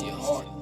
to your heart.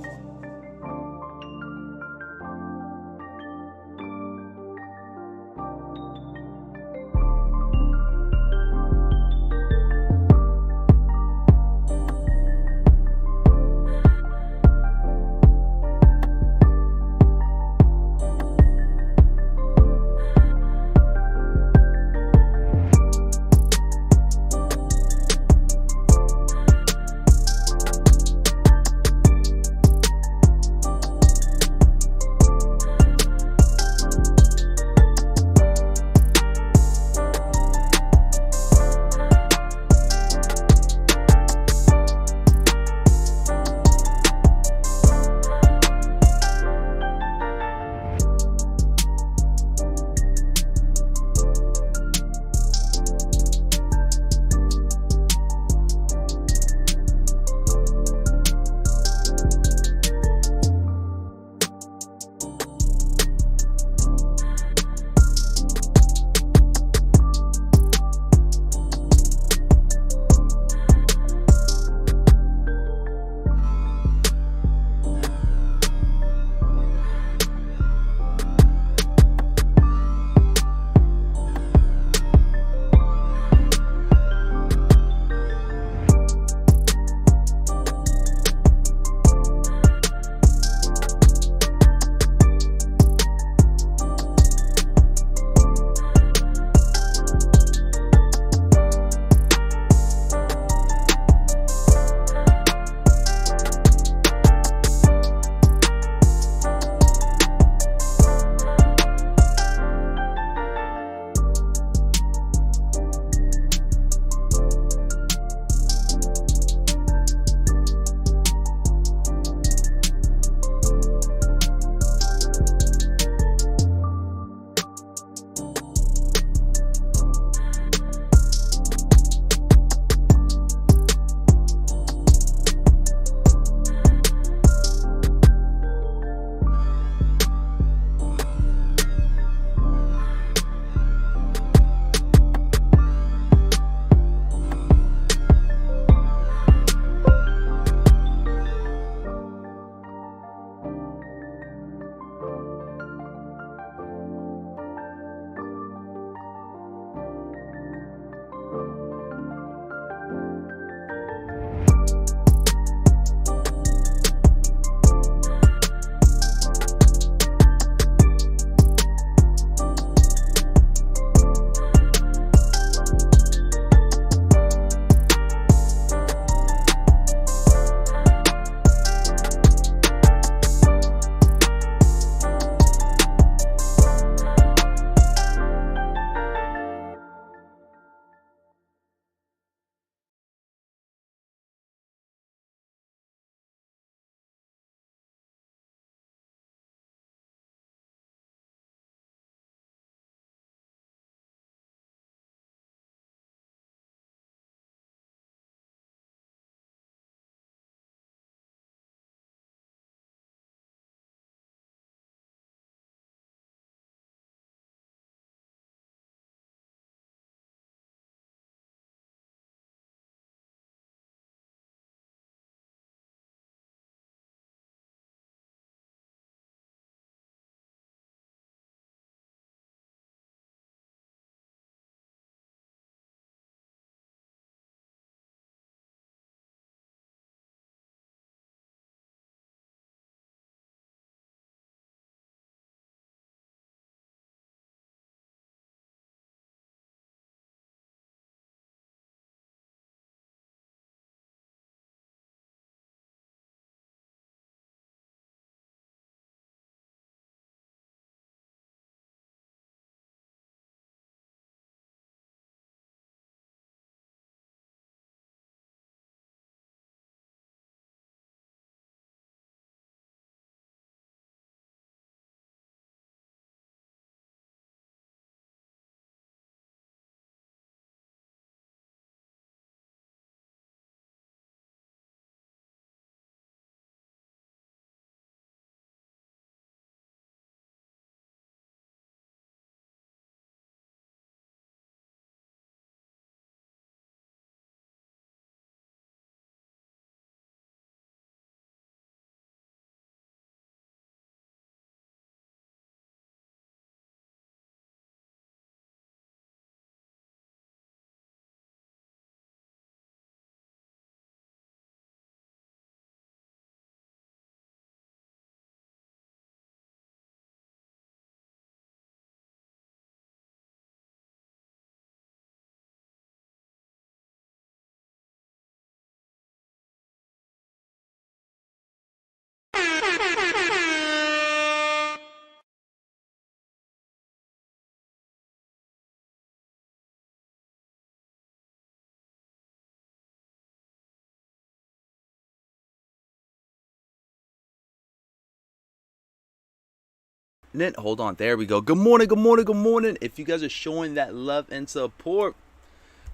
Hold on, there we go. Good morning, good morning, good morning. If you guys are showing that love and support,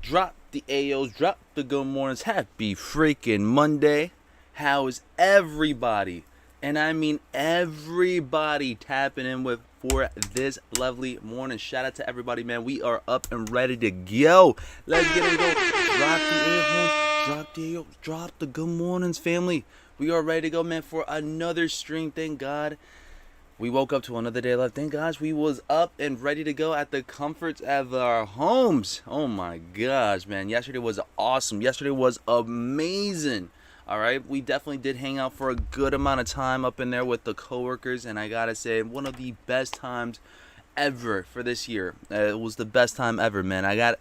drop the AOs, drop the good mornings. Happy freaking Monday. How is everybody? And I mean everybody tapping in with for this lovely morning. Shout out to everybody, man. We are up and ready to go. Let's get it go. Drop the AOs, drop the AOs, drop the good mornings, family. We are ready to go, man, for another stream. Thank God. We woke up to another day of life. Thank gosh we was up and ready to go at the comforts of our homes. Oh my gosh, man. Yesterday was awesome. Yesterday was amazing. All right. We definitely did hang out for a good amount of time up in there with the coworkers. And I got to say, one of the best times ever for this year. It was the best time ever, man. I got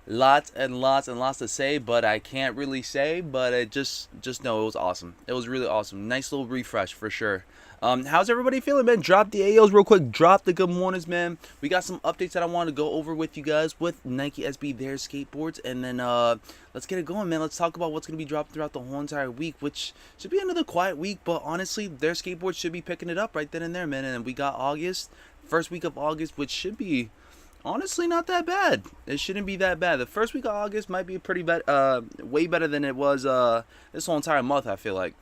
lots and lots and lots to say, but I can't really say. But it just know it was awesome. It was really awesome. Nice little refresh for sure. How's everybody feeling, man? Drop the AOs real quick. Drop the good mornings, man. We got some updates that I want to go over with you guys with Nike SB their skateboards, and then let's get it going, man. Let's talk about what's gonna be dropped throughout the whole entire week, which should be another quiet week, but honestly, their skateboards should be picking it up right then and there, man. And then we got August, first week of August, which should be honestly not that bad. It shouldn't be that bad. The first week of August might be pretty bad, way better than it was this whole entire month. I feel like.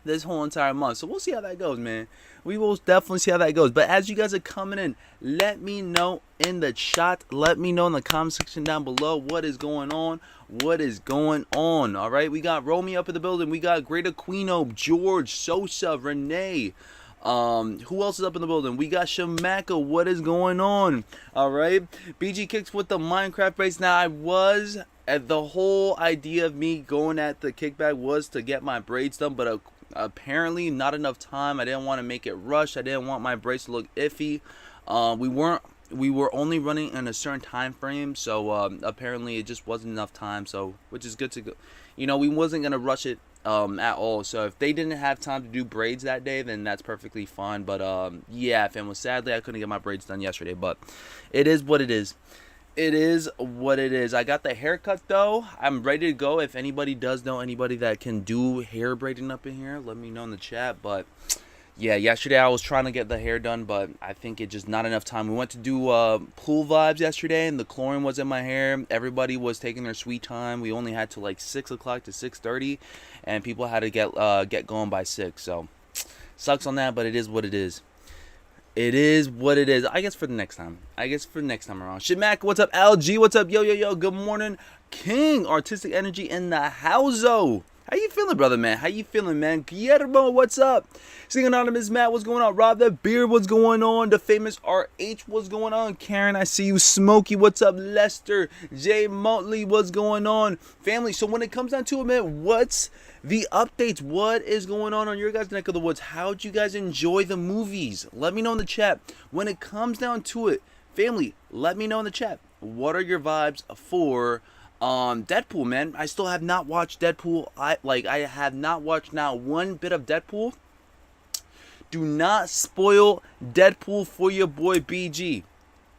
This whole entire month. So we'll see how that goes, man. We will definitely see how that goes. But as you guys are coming in, let me know in the chat. Let me know in the comment section down below what is going on. What is going on? All right. We got Romy up in the building. We got Great Aquino, George, Sosa, Renee. Who else is up in the building? We got Shamaka. What is going on? All right. BG Kicks with the Minecraft race. Now I was the whole idea of me going at the kickback was to get my braids done, but apparently not enough time. I didn't want to make it rush. I didn't want my braids to look iffy. We were only running in a certain time frame, so apparently it just wasn't enough time. So which is good to go. You know, we wasn't gonna rush it at all. So if they didn't have time to do braids that day, then that's perfectly fine. But yeah, family, sadly I couldn't get my braids done yesterday, but it is what it is. It is what it is. I got the haircut though. I'm ready to go. If anybody does know anybody that can do hair braiding up in here, let me know in the chat. But yeah, yesterday I was trying to get the hair done, but I think it just not enough time. We went to do pool vibes yesterday, and the chlorine was in my hair. Everybody was taking their sweet time. We only had to like 6 o'clock to 6:30, and people had to get going by 6. So sucks on that, but it is what it is. It is what it is. I guess for the next time. Around. Shimak, what's up? LG, what's up? Yo. Good morning. King, artistic energy in the house-o. How you feeling, brother, man? How you feeling, man? Guillermo, what's up? Sing Anonymous Matt, what's going on? Rob the Beard, what's going on? The famous RH, what's going on? Karen, I see you. Smokey, what's up? Lester, Jay Motley, what's going on? Family, so when it comes down to it, man, what's the updates? What is going on your guys' neck of the woods? How'd you guys enjoy the movies? Let me know in the chat. When it comes down to it, family, let me know in the chat. What are your vibes for Deadpool, man? I still have not watched Deadpool. I have not watched not one bit of Deadpool. Do not spoil Deadpool for your boy BG.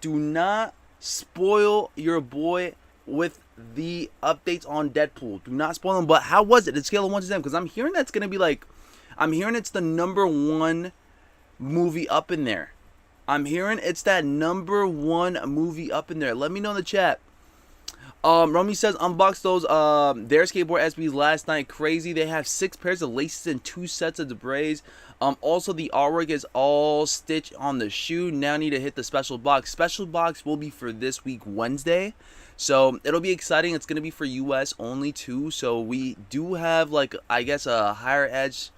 Do not spoil your boy with the updates on Deadpool. Do not spoil them. But how was it? The scale of 1 to 10, because I'm hearing that's gonna be like, I'm hearing it's the #1 movie up in there. I'm hearing it's that #1 movie up in there. Let me know in the chat. Romy says unbox those their skateboard SBs last night. Crazy. They have 6 pairs of laces and 2 sets of debris. Also the artwork is all stitched on the shoe. Now need to hit the special box. Special box will be for this week Wednesday. So it'll be exciting. It's gonna be for US only too. So we do have like, I guess, a higher edge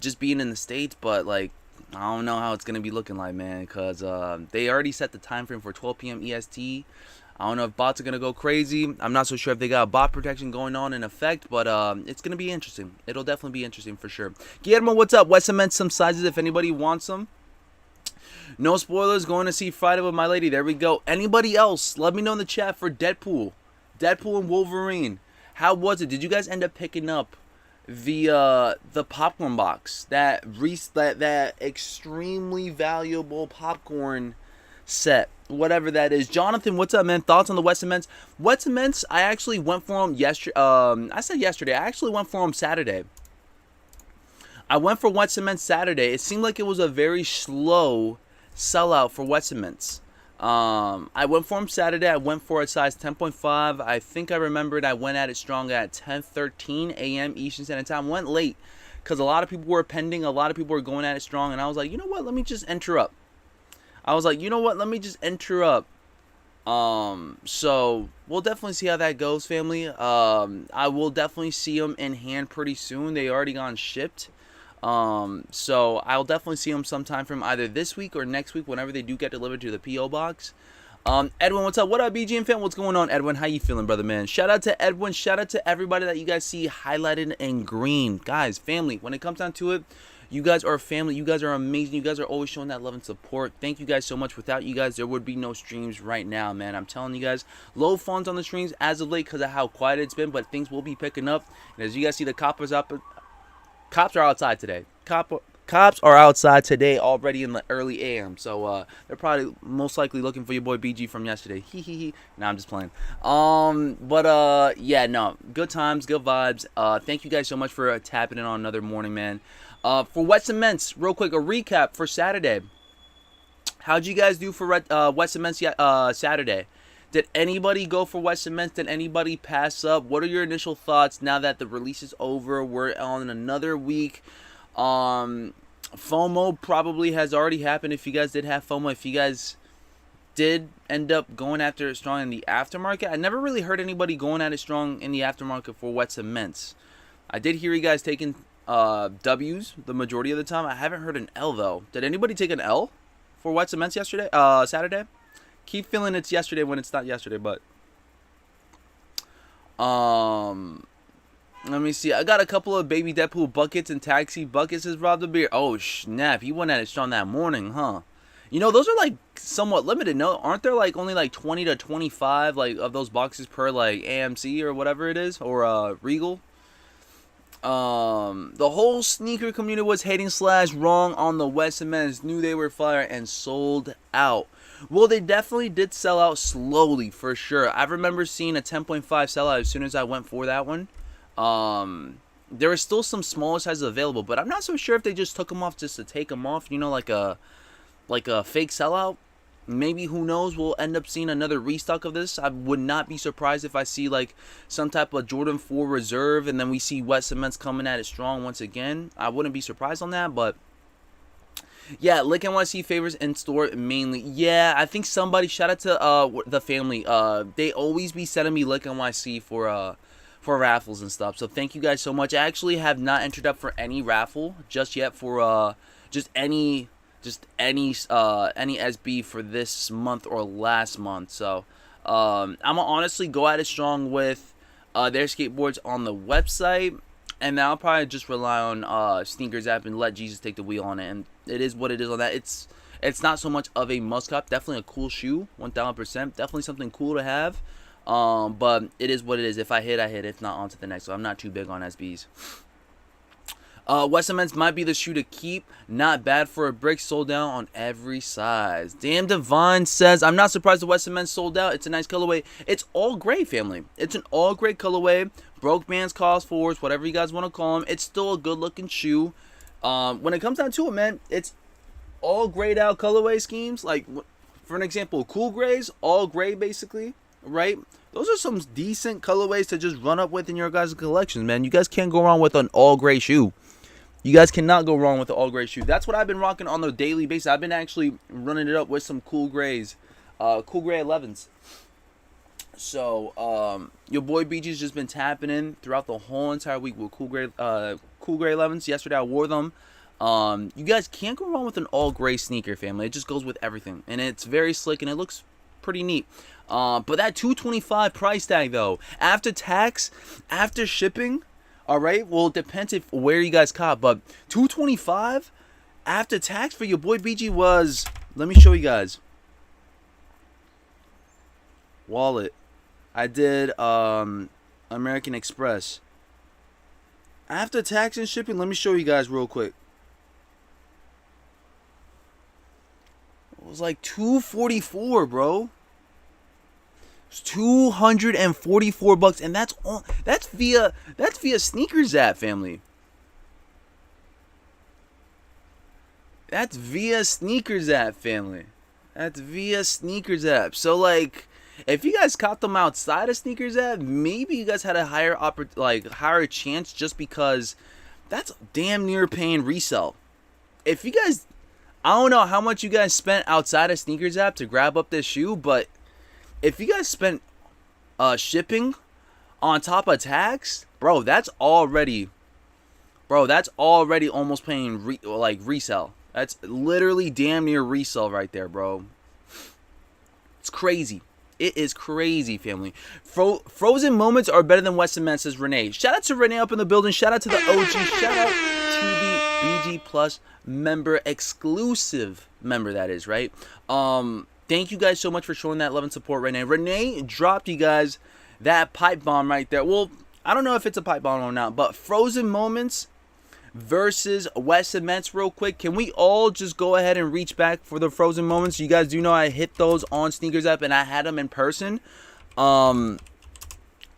just being in the States, but like I don't know how it's gonna be looking like, man, because they already set the time frame for 12 p.m. EST. I don't know if bots are going to go crazy. I'm not so sure if they got bot protection going on in effect, but it's going to be interesting. It'll definitely be interesting for sure. Guillermo, what's up? West Cement some sizes if anybody wants them. No spoilers. Going to see Friday with my lady. There we go. Anybody else? Let me know in the chat for Deadpool. Deadpool and Wolverine. How was it? Did you guys end up picking up the popcorn box? That extremely valuable popcorn set, whatever that is. Jonathan, what's up, man? Thoughts on the Wet Cements? Wet Cements, I actually went for them yesterday. I actually went for them Saturday. I went for wet cement Saturday. It seemed like it was a very slow sellout for wet cements. I went for them Saturday. I went for a size 10.5. I think I remembered I went at it strong at 10:13 a.m. Eastern Standard Time. Went late because a lot of people were pending. A lot of people were going at it strong. And I was like, you know what? Let me just enter up. So we'll definitely see how that goes, family. I will definitely see them in hand pretty soon. They already gone shipped. So I'll definitely see them sometime from either this week or next week, whenever they do get delivered to the P.O. box. Edwin, what's up? What up, BGM fan? What's going on, Edwin? How you feeling, brother, man? Shout out to Edwin. Shout out to everybody that you guys see highlighted in green. Guys, family, when it comes down to it, you guys are family. You guys are amazing. You guys are always showing that love and support. Thank you guys so much. Without you guys, there would be no streams right now, man. I'm telling you guys, low funds on the streams as of late because of how quiet it's been, but things will be picking up. And as you guys see, the cops are outside today. Cops are outside today already in the early AM. So they're probably most likely looking for your boy BG from yesterday. Nah, I'm just playing. Yeah, no. Good times, good vibes. Thank you guys so much for tapping in on another morning, man. For wet cements, real quick, a recap for Saturday. How'd you guys do for wet cements Saturday? Did anybody go for wet cements? Did anybody pass up? What are your initial thoughts now that the release is over? We're on another week. FOMO probably has already happened if you guys did have FOMO. If you guys did end up going after it strong in the aftermarket, I never really heard anybody going at it strong in the aftermarket for wet cements. I did hear you guys taking W's the majority of the time. I haven't heard an L though. Did anybody take an L for wet cements yesterday? Saturday? Keep feeling it's yesterday when it's not yesterday, but let me see. I got a couple of baby Deadpool buckets and taxi buckets has robbed the beer. Oh snap! He went at it strong that morning, huh? You know, those are like somewhat limited. No, aren't there like only like 20 to 25 like of those boxes per like AMC or whatever it is, or Regal? The whole sneaker community was hating / wrong on the wet cements. Knew they were fire and sold out. Well, they definitely did sell out slowly for sure. I remember seeing a 10.5 sellout as soon as I went for that one. There were still some smaller sizes available, but I'm not so sure if they just took them off just to take them off. You know, like a fake sellout. Maybe, who knows, we'll end up seeing another restock of this. I would not be surprised if I see like some type of Jordan 4 reserve and then we see wet cements coming at it strong once again. I wouldn't be surprised on that, but yeah, Lick NYC favors in store mainly. Yeah, I think somebody, shout out to the family. They always be sending me Lick NYC for raffles and stuff. So thank you guys so much. I actually have not entered up for any raffle just yet for just any SB for this month or last month. So I'm gonna honestly go at it strong with their skateboards on the website. And then I'll probably just rely on Sneakers app and let Jesus take the wheel on it. And it is what it is on that. It's not so much of a must cop. Definitely a cool shoe, 1000%. Definitely something cool to have. But it is what it is. If I hit, I hit. If not, on to the next. So I'm not too big on SBs. Wet cements might be the shoe to keep. Not bad for a brick. Sold out on every size. Damn Divine says, I'm not surprised the wet cement sold out. It's a nice colorway. It's all gray, family. It's an all gray colorway. Broke bands, cause fours, whatever you guys want to call them. It's still a good looking shoe. When it comes down to it, man, it's all grayed out colorway schemes. Like, for an example, cool grays, all gray basically, right? Those are some decent colorways to just run up with in your guys' collections, man. You guys can't go wrong with an all gray shoe. You guys cannot go wrong with the all gray shoe. That's what I've been rocking on the daily basis. I've been actually running it up with some cool grays, cool gray 11s. So your boy BG's just been tapping in throughout the whole entire week with cool gray 11s. Yesterday I wore them. You guys can't go wrong with an all gray sneaker, family. It just goes with everything, and it's very slick and it looks pretty neat. But that $225 price tag though, after tax, after shipping. All right, well, it depends if where you guys caught, but $225 after tax for your boy BG was, let me show you guys. Wallet. I did American Express. After tax and shipping, let me show you guys real quick. It was like $244, bro. It's $244, and that's via Sneakers app, family. That's via Sneakers app, family. That's via Sneakers app. So like, if you guys caught them outside of Sneakers app, maybe you guys had a higher chance just because that's damn near paying resale. If you guys, I don't know how much you guys spent outside of Sneakers app to grab up this shoe, but if you guys spent shipping on top of tax, that's already almost paying resale. That's literally damn near resale right there, bro. It's crazy. It is crazy, family. Frozen moments are better than Western Men, says Renee. Shout out to Renee up in the building. Shout out to the OG. Shout out to the BG Plus member, exclusive member, that is, right? Thank you guys so much for showing that love and support, Renee. Renee dropped you guys that pipe bomb right there. Well, I don't know if it's a pipe bomb or not, but Frozen Moments versus West Cements real quick. Can we all just go ahead and reach back for the Frozen Moments? You guys do know I hit those on Sneakers app and I had them in person. And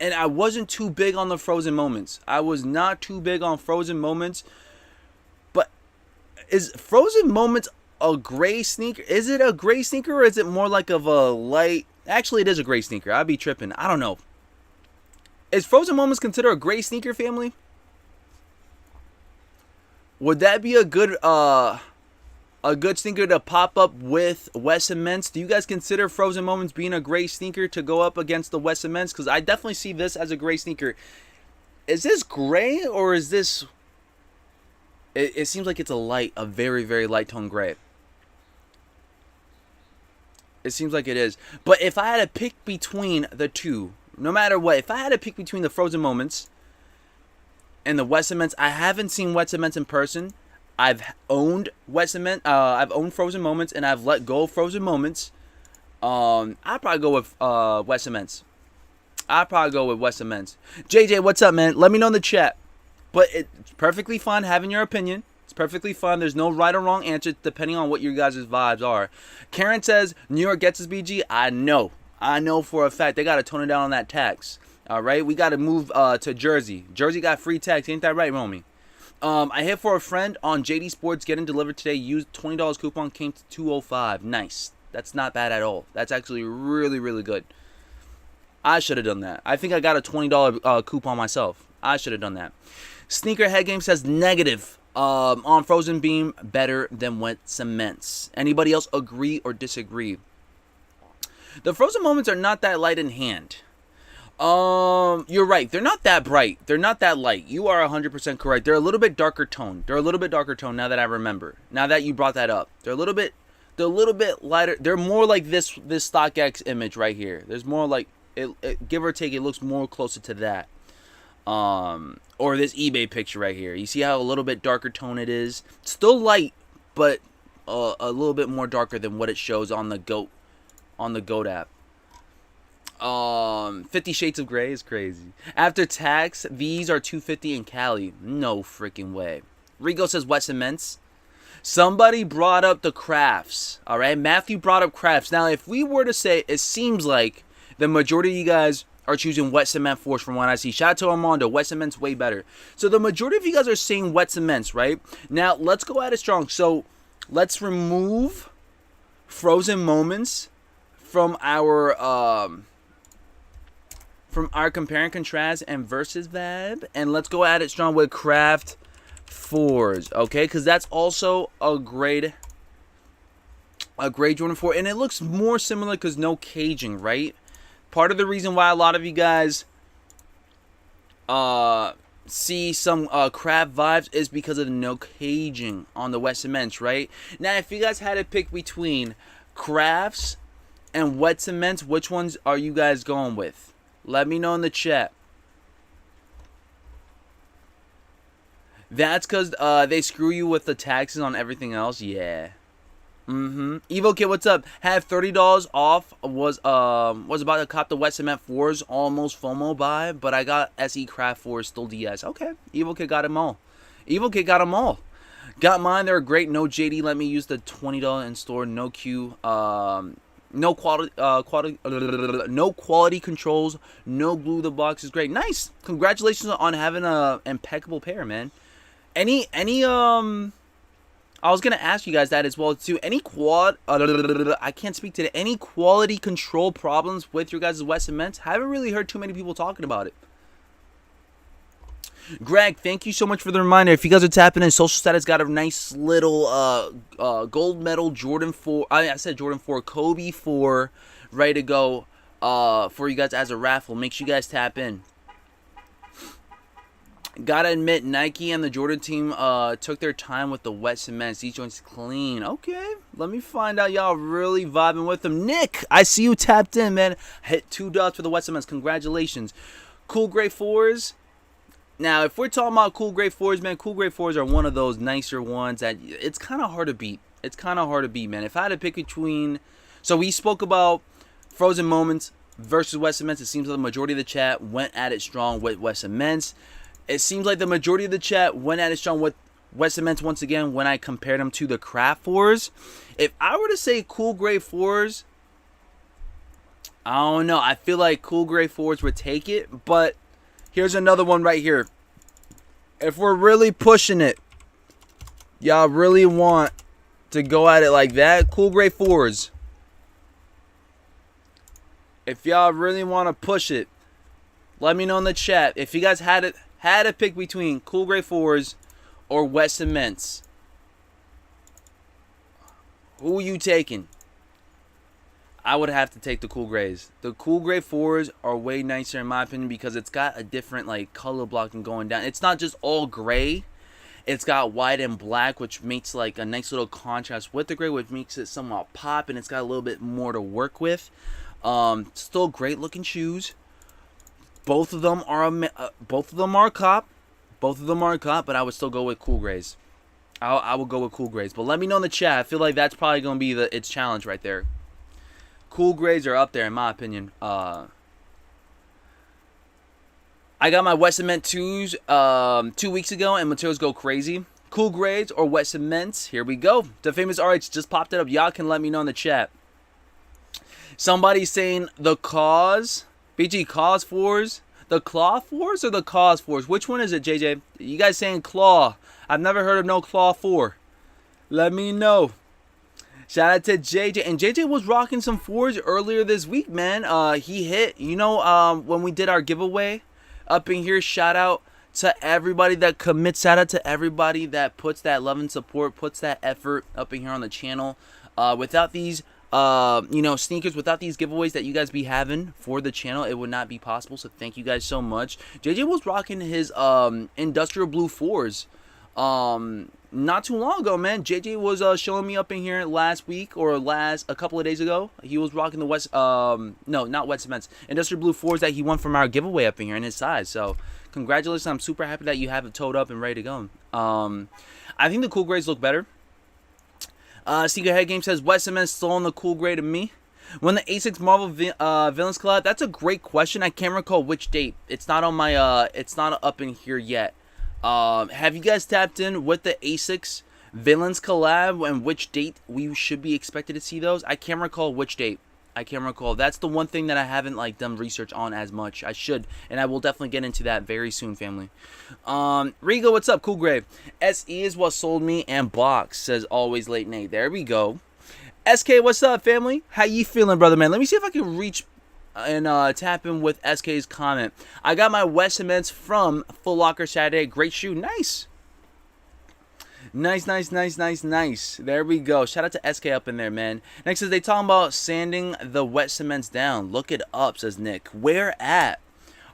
I wasn't too big on the Frozen Moments. I was not too big on Frozen Moments. But is Frozen Moments a gray sneaker? Is it a gray sneaker or is it more like of a light? Actually, it is a gray sneaker. I'd be tripping. I don't know. Is Frozen Moments considered a gray sneaker, family? Would that be a good sneaker to pop up with West Cements? Do you guys consider Frozen Moments being a gray sneaker to go up against the West Cements? Because I definitely see this as a gray sneaker. Is this gray or is this... It seems like it's a very, very light tone gray. It seems like it is. But if I had to pick between the two, no matter what, if I had to pick between the Frozen Moments and the West Cements, I haven't seen West Cements in person. I've owned I've owned Frozen Moments, and I've let go of Frozen Moments. I'd probably go with West Cements. JJ, what's up, man? Let me know in the chat. But it's perfectly fine having your opinion. It's perfectly fine. There's no right or wrong answer depending on what your guys' vibes are. Karen says New York gets his BG. I know for a fact they got to tone it down on that tax. All right, we got to move to Jersey. Jersey got free tax. Ain't that right, Romy? I hit for a friend on JD Sports getting delivered today. Used $20 coupon, came to $205. Nice. That's not bad at all. That's actually really, really good. I should have done that. I think I got a $20 coupon myself. I should have done that. Sneakerhead Game says negative on Frozen Beam, better than Wet Cements. Anybody else agree or disagree? The Frozen Moments are not that light in hand. You're right. They're not that bright. They're not that light. You are 100% correct. They're a little bit darker toned. Now that I remember. Now that you brought that up. They're a little bit lighter. They're more like this StockX image right here. There's more like it give or take, it looks more closer to that. Or this eBay picture right here. You see how a little bit darker tone it is? Still light, but a little bit more darker than what it shows on the GOAT app. 50 Shades of Grey is crazy. After tax, these are $250 in Cali. No freaking way. Rigo says Wet Cements. Somebody brought up the crafts. All right, Matthew brought up crafts. Now, if we were to say, it seems like the majority of you guys are choosing Wet Cement Force from what I see. Shout out to Armando. Wet Cement's way better. So the majority of you guys are saying Wet Cements, right? Now, let's go at it strong. So let's remove Frozen Moments from our compare and contrast and versus vibe, and let's go at it strong with Craft 4s, okay? Because that's also a great Jordan 4, and it looks more similar because no caging, right? Part of the reason why a lot of you guys see some Craft vibes is because of the no caging on the Wet Cements, right? Now, if you guys had to pick between Crafts and Wet Cements, which ones are you guys going with? Let me know in the chat. That's because they screw you with the taxes on everything else. Yeah. Evo Kid, what's up? Had $30 off. Was about to cop the Wet Cement 4s. Almost FOMO buy, but I got SE Craft 4s still DS. Okay. Evo Kid got them all. Got mine. They're great. No JD. Let me use the $20 in store. No Q. No quality controls, no glue. The box is great. Nice. Congratulations on having a impeccable pair, man. Any I was gonna ask you guys that as well too. Any I can't speak to any quality control problems with your guys' wet cements? Haven't really heard too many people talking about it. Greg, thank you so much for the reminder. If you guys are tapping in, Social Status got a nice little gold medal Jordan 4. I said Jordan 4, Kobe 4, ready to go for you guys as a raffle. Make sure you guys tap in. Gotta admit, Nike and the Jordan team took their time with the wet cements. These joints clean. Okay, let me find out y'all really vibing with them. Nick, I see you tapped in, man. Hit 2 dots for the wet cements. Congratulations. Cool Gray 4s. Now, if we're talking about cool grade 4s, man, cool grade 4s are one of those nicer ones that it's kind of hard to beat. It's kind of hard to beat, man. If I had to pick between... So we spoke about frozen moments versus wet cements. It seems like the majority of the chat went at it strong with wet cements. It seems like the majority of the chat went at it strong with wet cements once again when I compared them to the craft 4s. If I were to say cool grade 4s, I don't know. I feel like cool grade 4s would take it, but... Here's another one right here. If we're really pushing it, y'all really want to go at it like that, cool grade 4s. If y'all really want to push it, let me know in the chat. If you guys had to pick between cool grade 4s or wet cements, who are you taking? I would have to take the cool grays. The cool gray 4s are way nicer in my opinion because it's got a different like color blocking going down. It's not just all gray. It's got white and black, which makes like a nice little contrast with the gray, which makes it somewhat pop, and it's got a little bit more to work with. Still great looking shoes. Both of them are a cop. Both of them are a cop, but I would still go with cool grays. I would go with cool grays. But let me know in the chat. I feel like that's probably gonna be its challenge right there. Cool grays are up there in my opinion. I got my wet cement 2s 2 weeks ago and materials go crazy. Cool grays or wet cements? Here we go. The famous RH just popped it up. Y'all can let me know in the chat. Somebody's saying the cause. BG cause 4s. The claw 4s or the cause 4s? Which one is it, JJ? You guys saying claw. I've never heard of no claw 4. Let me know. Shout out to JJ. And JJ was rocking some 4s earlier this week, man. He hit, when we did our giveaway up in here. Shout out to everybody that commits. Shout out to everybody that puts that love and support, puts that effort up in here on the channel. Without these, sneakers, without these giveaways that you guys be having for the channel, it would not be possible. So thank you guys so much. JJ was rocking his industrial blue 4s. Not too long ago, man. JJ was showing me up in here last week or a couple of days ago. He was rocking the not wet cements, industrial blue 4s that he won from our giveaway up in here in his size. So congratulations. I'm super happy that you have it towed up and ready to go. I think the cool grays look better. Sneakerhead Game says wet cement still on the cool gray to me. When the A6 Marvel Villains collab, that's a great question. I can't recall which date. It's not on my it's not up in here yet. Have you guys tapped in with the A6 Villains collab and which date we should be expected to see those? I can't recall which date. I can't recall. That's the one thing that I haven't done research on as much. I should, and I will definitely get into that very soon, family. Rigo, what's up? Cool Grave. SE is what sold me and box, says always late Nate. There we go. SK, what's up, family? How you feeling, brother, man? Let me see if I can reach and tap in with SK's comment. I got my wet cements from Foot Locker Saturday. Great shoe. Nice. Nice. There we go. Shout out to SK up in there, man. Next is they talking about sanding the wet cements down. Look it up, says Nick. Where at?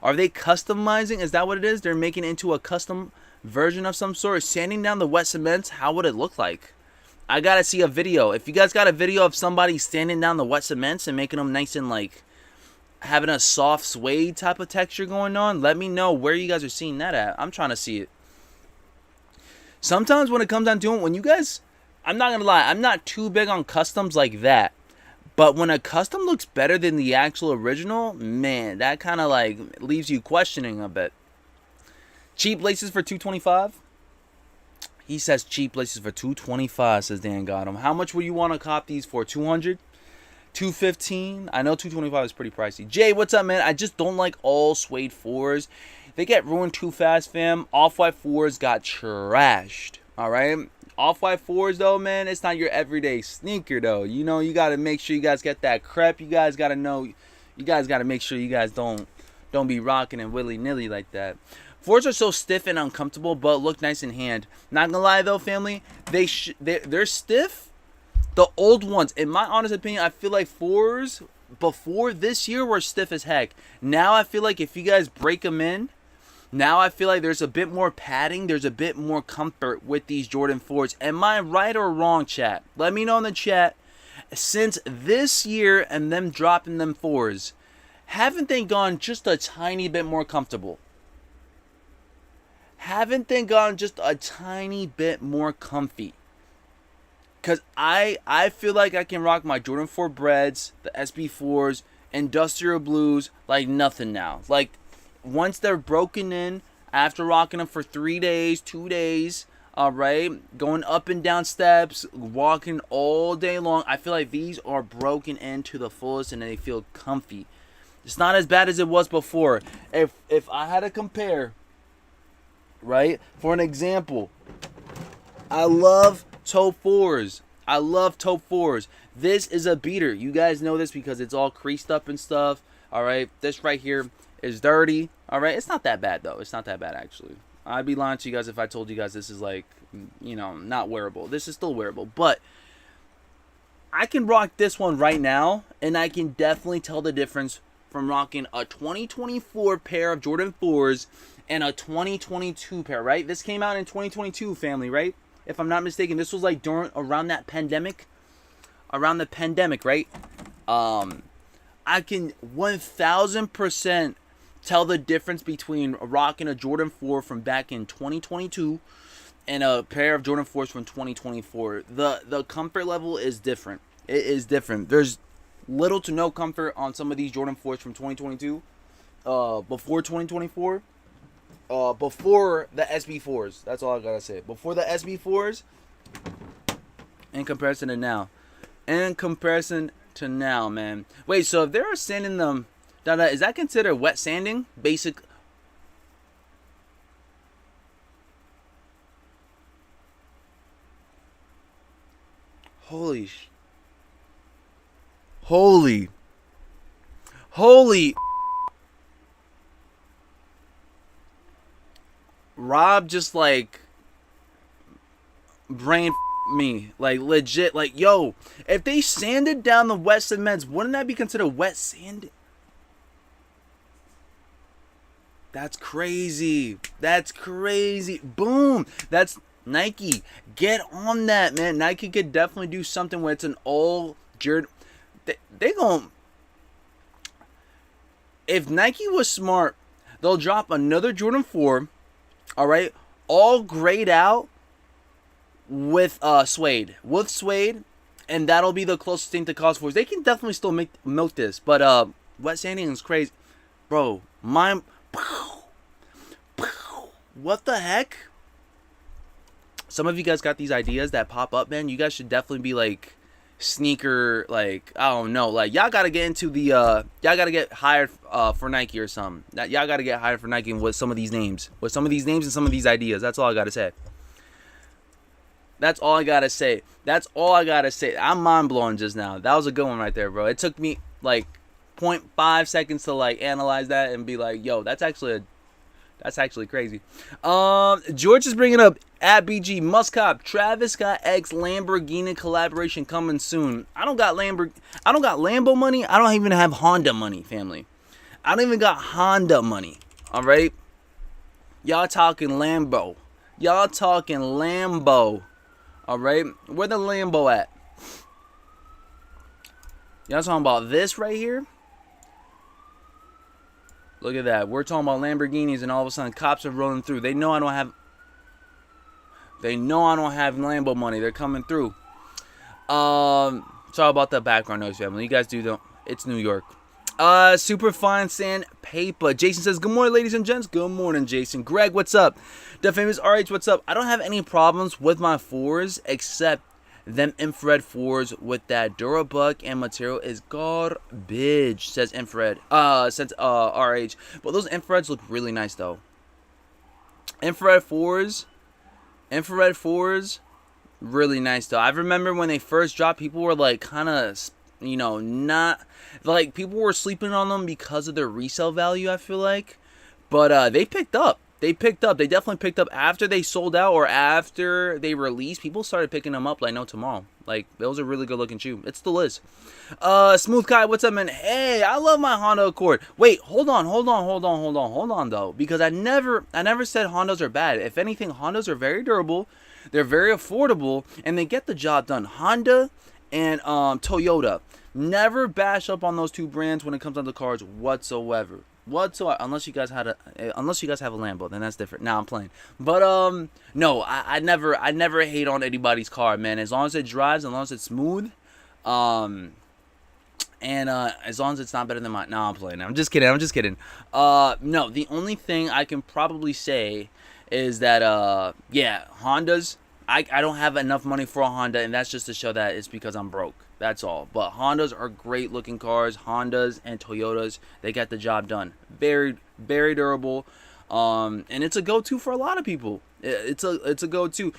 Are they customizing? Is that what it is? They're making it into a custom version of some sort. Sanding down the wet cements. How would it look like? I gotta see a video. If you guys got a video of somebody sanding down the wet cements and making them nice and having a soft suede type of texture going on, let me know where you guys are seeing that at. I'm trying to see it. Sometimes when it comes down to it, when you guys, I'm not gonna lie, I'm not too big on customs like that, but when a custom looks better than the actual original, man, that kind of leaves you questioning a bit. Cheap laces for $225. He says cheap laces for $225, says Dan Gotham. How much would you want to cop these for? $200? $215? I know $225 is pretty pricey. Jay, what's up, man? I just don't like all suede 4s. They get ruined too fast, fam. Off-white 4s got trashed. Alright? Off-white 4s though, man, it's not your everyday sneaker though. You know, you gotta make sure you guys get that crepe. You guys gotta know. You guys gotta make sure you guys don't be rocking and willy-nilly like that. 4s are so stiff and uncomfortable, but look nice in hand. Not gonna lie though, family, they're stiff. The old ones, in my honest opinion, I feel like 4s before this year were stiff as heck. Now I feel like if you guys break them in, now I feel like there's a bit more padding, there's a bit more comfort with these Jordan 4s. Am I right or wrong, chat? Let me know in the chat. Since this year and them dropping them 4s, haven't they gone just a tiny bit more comfortable? Haven't they gone just a tiny bit more comfy? Because I feel like I can rock my Jordan 4 Breads, the SB4s, industrial blues like nothing now. Like, once they're broken in, after rocking them for 3 days, 2 days, alright, going up and down steps, walking all day long, I feel like these are broken in to the fullest and they feel comfy. It's not as bad as it was before. If I had to compare, right, for an example, I love toe 4s. I love toe 4s. This is a beater. You guys know this because it's all creased up and stuff. Alright, this right here is dirty. Alright, it's not that bad though. It's not that bad actually. I'd be lying to you guys if I told you guys this is like, you know, not wearable. This is still wearable, but I can rock this one right now and I can definitely tell the difference from rocking a 2024 pair of Jordan 4s and a 2022 pair, right? This came out in 2022, family, right? If I'm not mistaken, this was like around that pandemic. Around the pandemic, right? I can 1000% tell the difference between rocking a Jordan 4 from back in 2022 and a pair of Jordan 4s from 2024. The comfort level is different. It is different. There's little to no comfort on some of these Jordan 4s from 2022. Before 2024. Before the SB4s. That's all I gotta say. Before the SB4s, in comparison to now. In comparison to now, man. Wait, so if they're sanding them, is that considered wet sanding? Basic. Holy. Rob just like brain me, like legit, like yo, if they sanded down the wet cements, wouldn't that be considered wet sanding? That's crazy. That's crazy. Boom. That's Nike. Get on that, man. Nike could definitely do something where it's an all Jordan. They gon'. If Nike was smart, they'll drop another Jordan 4. All right, all grayed out with suede, and that'll be the closest thing to cause 4s. They can definitely still milk this, but wet sanding is crazy, bro. What the heck? Some of you guys got these ideas that pop up, man. You guys should definitely be like sneaker, like I don't know, like y'all gotta get into the y'all gotta get hired for Nike or something. Y'all gotta get hired for Nike with some of these names, and some of these ideas. That's all I gotta say. That's all I gotta say. I'm mind blown just now. That was a good one right there, bro. It took me like 0.5 seconds to like analyze that and be like, yo, that's actually crazy. George is bringing up at BG Muscop. Travis Scott X Lamborghini collaboration coming soon. I don't got Lambo money. I don't even have Honda money, family. I don't even got Honda money. All right. Y'all talking Lambo. All right. Where the Lambo at? Y'all talking about this right here? Look at that. We're talking about Lamborghinis and all of a sudden cops are rolling through. They know I don't have Lambo money. They're coming through. Sorry about the background noise, family. You guys don't. It's New York. Super fine sand paper. Jason says, good morning, ladies and gents. Good morning, Jason. Greg, what's up? The famous RH, what's up? I don't have any problems with my 4s except them infrared 4s with that Durabuck and material is garbage, says infrared. Says RH. But those infrareds look really nice though. Infrared 4s Really nice though. I remember when they first dropped, people were like kind of, not like people were sleeping on them because of their resale value, I feel like. But they picked up. They picked up. They definitely picked up after they sold out or after they released. People started picking them up like no tomorrow. Like, it was a really good looking shoe. It still is. Smooth Kai, what's up, man? Hey, I love my Honda Accord. Wait, hold on though, because I never said Hondas are bad. If anything, Hondas are very durable. They're very affordable, and they get the job done. Honda and Toyota. Never bash up on those two brands when it comes down to cars whatsoever. Unless you guys have a Lambo, then that's different. Now I'm playing, but no, I never hate on anybody's car, man. As long as it drives, as long as it's smooth, and as long as it's not better than mine. No, I'm playing. I'm just kidding. No, the only thing I can probably say is that yeah, Hondas. I don't have enough money for a Honda, and that's just to show that it's because I'm broke. That's all. But Hondas are great looking cars. Hondas and Toyotas, they get the job done. Very, very durable. And it's a go-to for a lot of people. It's a go-to.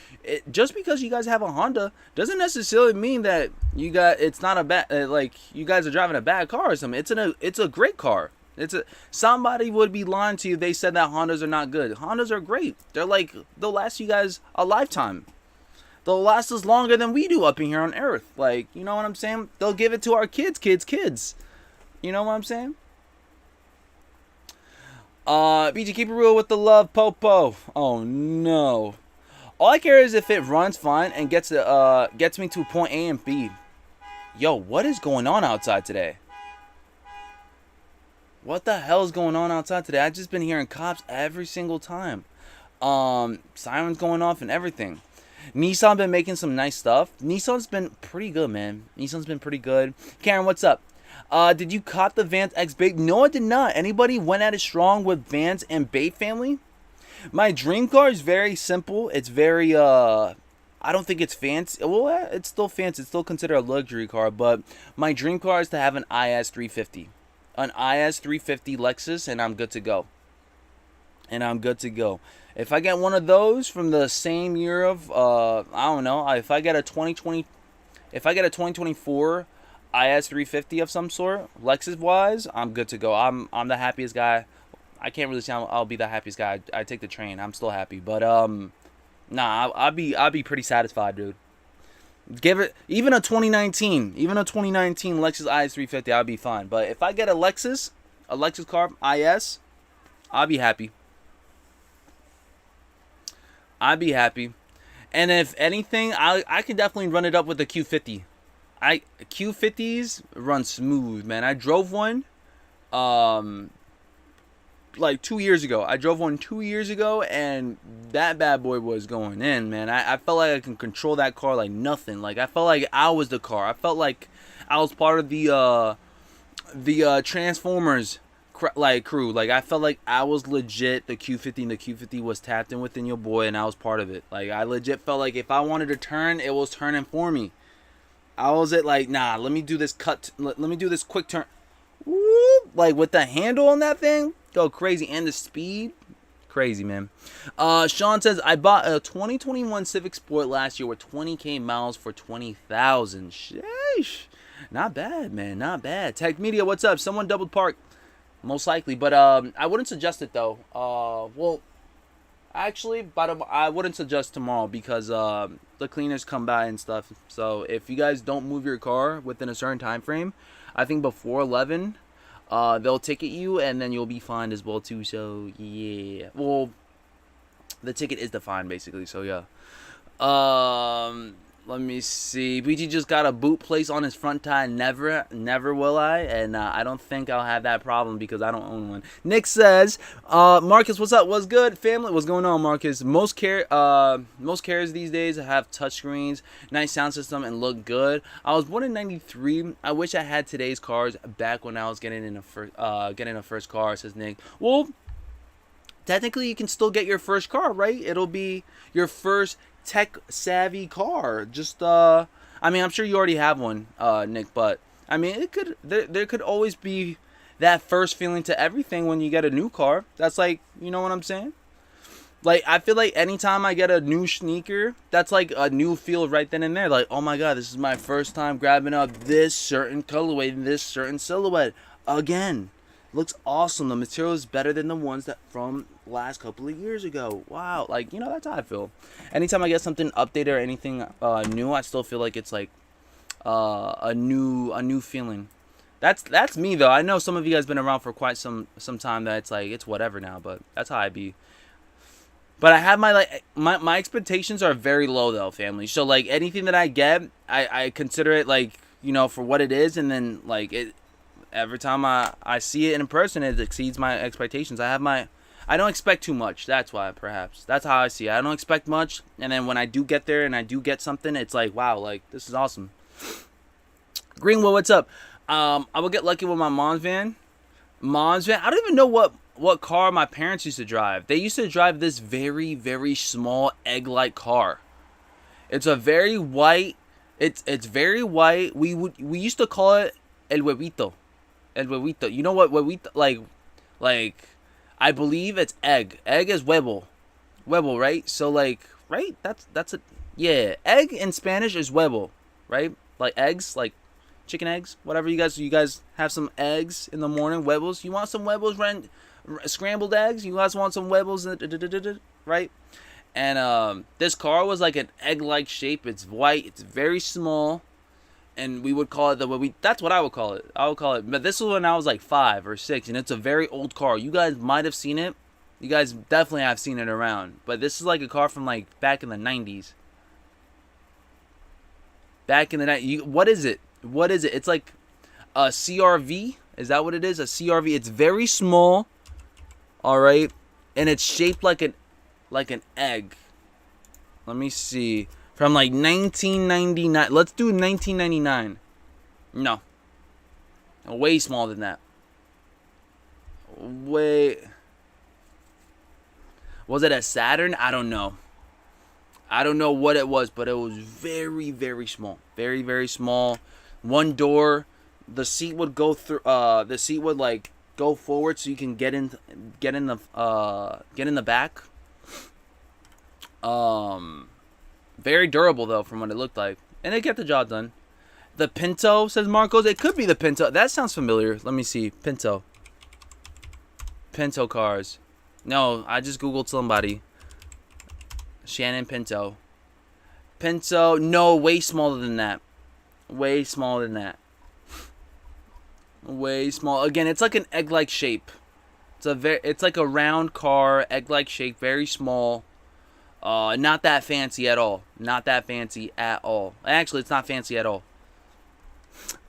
Just because you guys have a Honda doesn't necessarily mean that it's not a bad, like you guys are driving a bad car or something. It's a great car. Somebody would be lying to you if they said that Hondas are not good. Hondas are great. They'll last you guys a lifetime. They'll last us longer than we do up in here on Earth. Like, you know what I'm saying? They'll give it to our kids. You know what I'm saying? BG, keep it real with the love, Popo. Oh no. All I care is if it runs fine and gets me to point A and B. Yo, what is going on outside today? What the hell is going on outside today? I've just been hearing cops every single time. Sirens going off and everything. Nissan been making some nice stuff. Nissan's been pretty good, man. Nissan's been pretty good. Karen, what's up? Did you cop the Vans X Bait? No, I did not. Anybody went at it strong with Vans and Bait family? My dream car is very simple. It's very, I don't think it's fancy. Well, it's still fancy. It's still considered a luxury car. But my dream car is to have an IS 350. An IS 350 Lexus, and I'm good to go. If I get one of those from the same year of, I don't know, if I get a 2024 IS 350 of some sort, Lexus wise, I'm good to go. I'm the happiest guy. I can't really say I'll be the happiest guy. I take the train. I'm still happy, but nah, I'll be pretty satisfied, dude. Give it even a 2019 Lexus IS 350, I'll be fine. But if I get a Lexus car IS, I'll be happy. And if anything, I can definitely run it up with a Q50. Q50s run smooth, man. I drove one like 2 years ago. I drove one 2 years ago, and that bad boy was going in, man. I felt like I can control that car like nothing. Like, I felt like I was the car. I felt like I was part of the Transformers crew. Like, I felt like I was legit the Q50, and the Q50 was tapped in within your boy, and I was part of it. Like, I legit felt like if I wanted to turn, it was turning for me. I was like, nah, let me do this let me do this quick turn. Whoop, like with the handle on that thing, go crazy, and the speed, crazy, man. Sean says, I bought a 2021 Civic Sport last year with 20k miles for $20,000. Sheesh, not bad, man, not bad. Tech Media, what's up? Someone double parked. Most likely, but I wouldn't suggest it though. Well, actually, but I wouldn't suggest tomorrow because the cleaners come by and stuff. So if you guys don't move your car within a certain time frame, I think before 11, they'll ticket you, and then you'll be fined as well too. So yeah, well, the ticket is the fine basically. So yeah. Let me see. BG just got a boot place on his front tire. Never will I. And I don't think I'll have that problem because I don't own one. Nick says, Marcus, what's up? What's good, family? What's going on, Marcus? Most cars these days have touchscreens, nice sound system, and look good. I was born in '93. I wish I had today's cars back when I was getting a first car, says Nick. Well, technically, you can still get your first car, right? It'll be your first tech savvy car. Just I mean, I'm sure you already have one, Nick, but I mean, there could always be that first feeling to everything when you get a new car. That's like, you know what I'm saying? Like, I feel like anytime I get a new sneaker, that's like a new feel right then and there. Like, oh my god, this is my first time grabbing up this certain colorway, this certain silhouette again. Looks awesome. The material is better than the ones that from last couple of years ago. Wow, like, you know, that's how I feel. Anytime I get something updated or anything new, I still feel like it's like a new feeling. That's me though. I know some of you guys been around for quite some time that it's like it's whatever now, but that's how I be. But I have my expectations are very low though, family. So like anything that I get, I consider it like, you know, for what it is, and then like it every time I see it in person, it exceeds my expectations. I don't expect too much. That's why, perhaps. That's how I see it. I don't expect much, and then when I do get there and I do get something, it's like, wow, like this is awesome. Greenwood, what's up? I will get lucky with my mom's van. Mom's van. I don't even know what car my parents used to drive. They used to drive this very, very small egg-like car. It's a very white. It's very white. We used to call it el huevito. El huevito. You know what huevito like I believe it's egg. Egg is huevo. Huevo, right? So like, right? That's a yeah. Egg in Spanish is huevo, right? Like eggs, like chicken eggs, whatever. You guys have some eggs in the morning, huevos. You want some huevos, scrambled eggs? You guys want some huevos, right? And this car was like an egg-like shape. It's white. It's very small, and we would call it that's what I would call it. I would call it. But this was when I was like 5 or 6, and it's a very old car. You guys might have seen it. You guys definitely have seen it around. But this is like a car from like back in the 90s. Back in the night. What is it? What is it? It's like a CRV. Is that what it is? A CRV. It's very small. All right, and it's shaped like an egg. Let me see. From like 1999. Let's do 1999. No. Way smaller than that. Way. Was it a Saturn? I don't know. I don't know what it was, but it was very, very small. Very, very small. One door. The seat would go through. The seat would like go forward so you can get in the back. Very durable though, from what it looked like, and it get the job done. The Pinto, says Marcos. It could be the Pinto. That sounds familiar. Let me see. Pinto cars. No, I just googled somebody. Shannon Pinto. No, way smaller than that. Way smaller than that. Way small. Again, it's like an egg-like shape. It's like a round car, egg-like shape, very small. Not that fancy at all. Not that fancy at all. Actually, it's not fancy at all.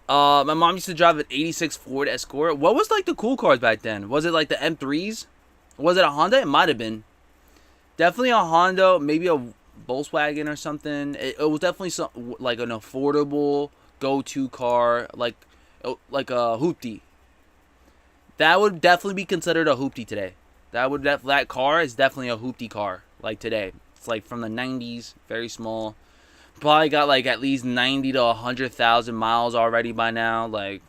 My mom used to drive an 86 Ford Escort. What was like the cool cars back then? Was it like the M3s? Was it a Honda? It might have been. Definitely a Honda, maybe a Volkswagen or something. It was definitely like an affordable go-to car, like a hoopty. That would definitely be considered a hoopty today. That car is definitely a hoopty car, like today. It's like from the 90s, very small. Probably got like at least 90 to 100,000 miles already by now. Like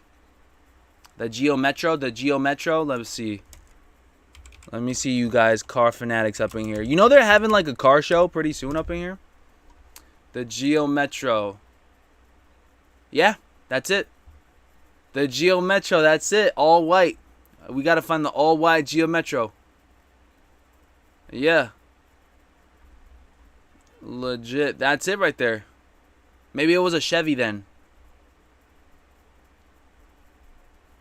the Geo Metro. Let's see. Let me see you guys, car fanatics up in here. You know they're having like a car show pretty soon up in here. The Geo Metro. Yeah, that's it. The Geo Metro, that's it. All white. We gotta find the all white Geo Metro. Yeah. Legit. That's it right there. Maybe it was a Chevy then.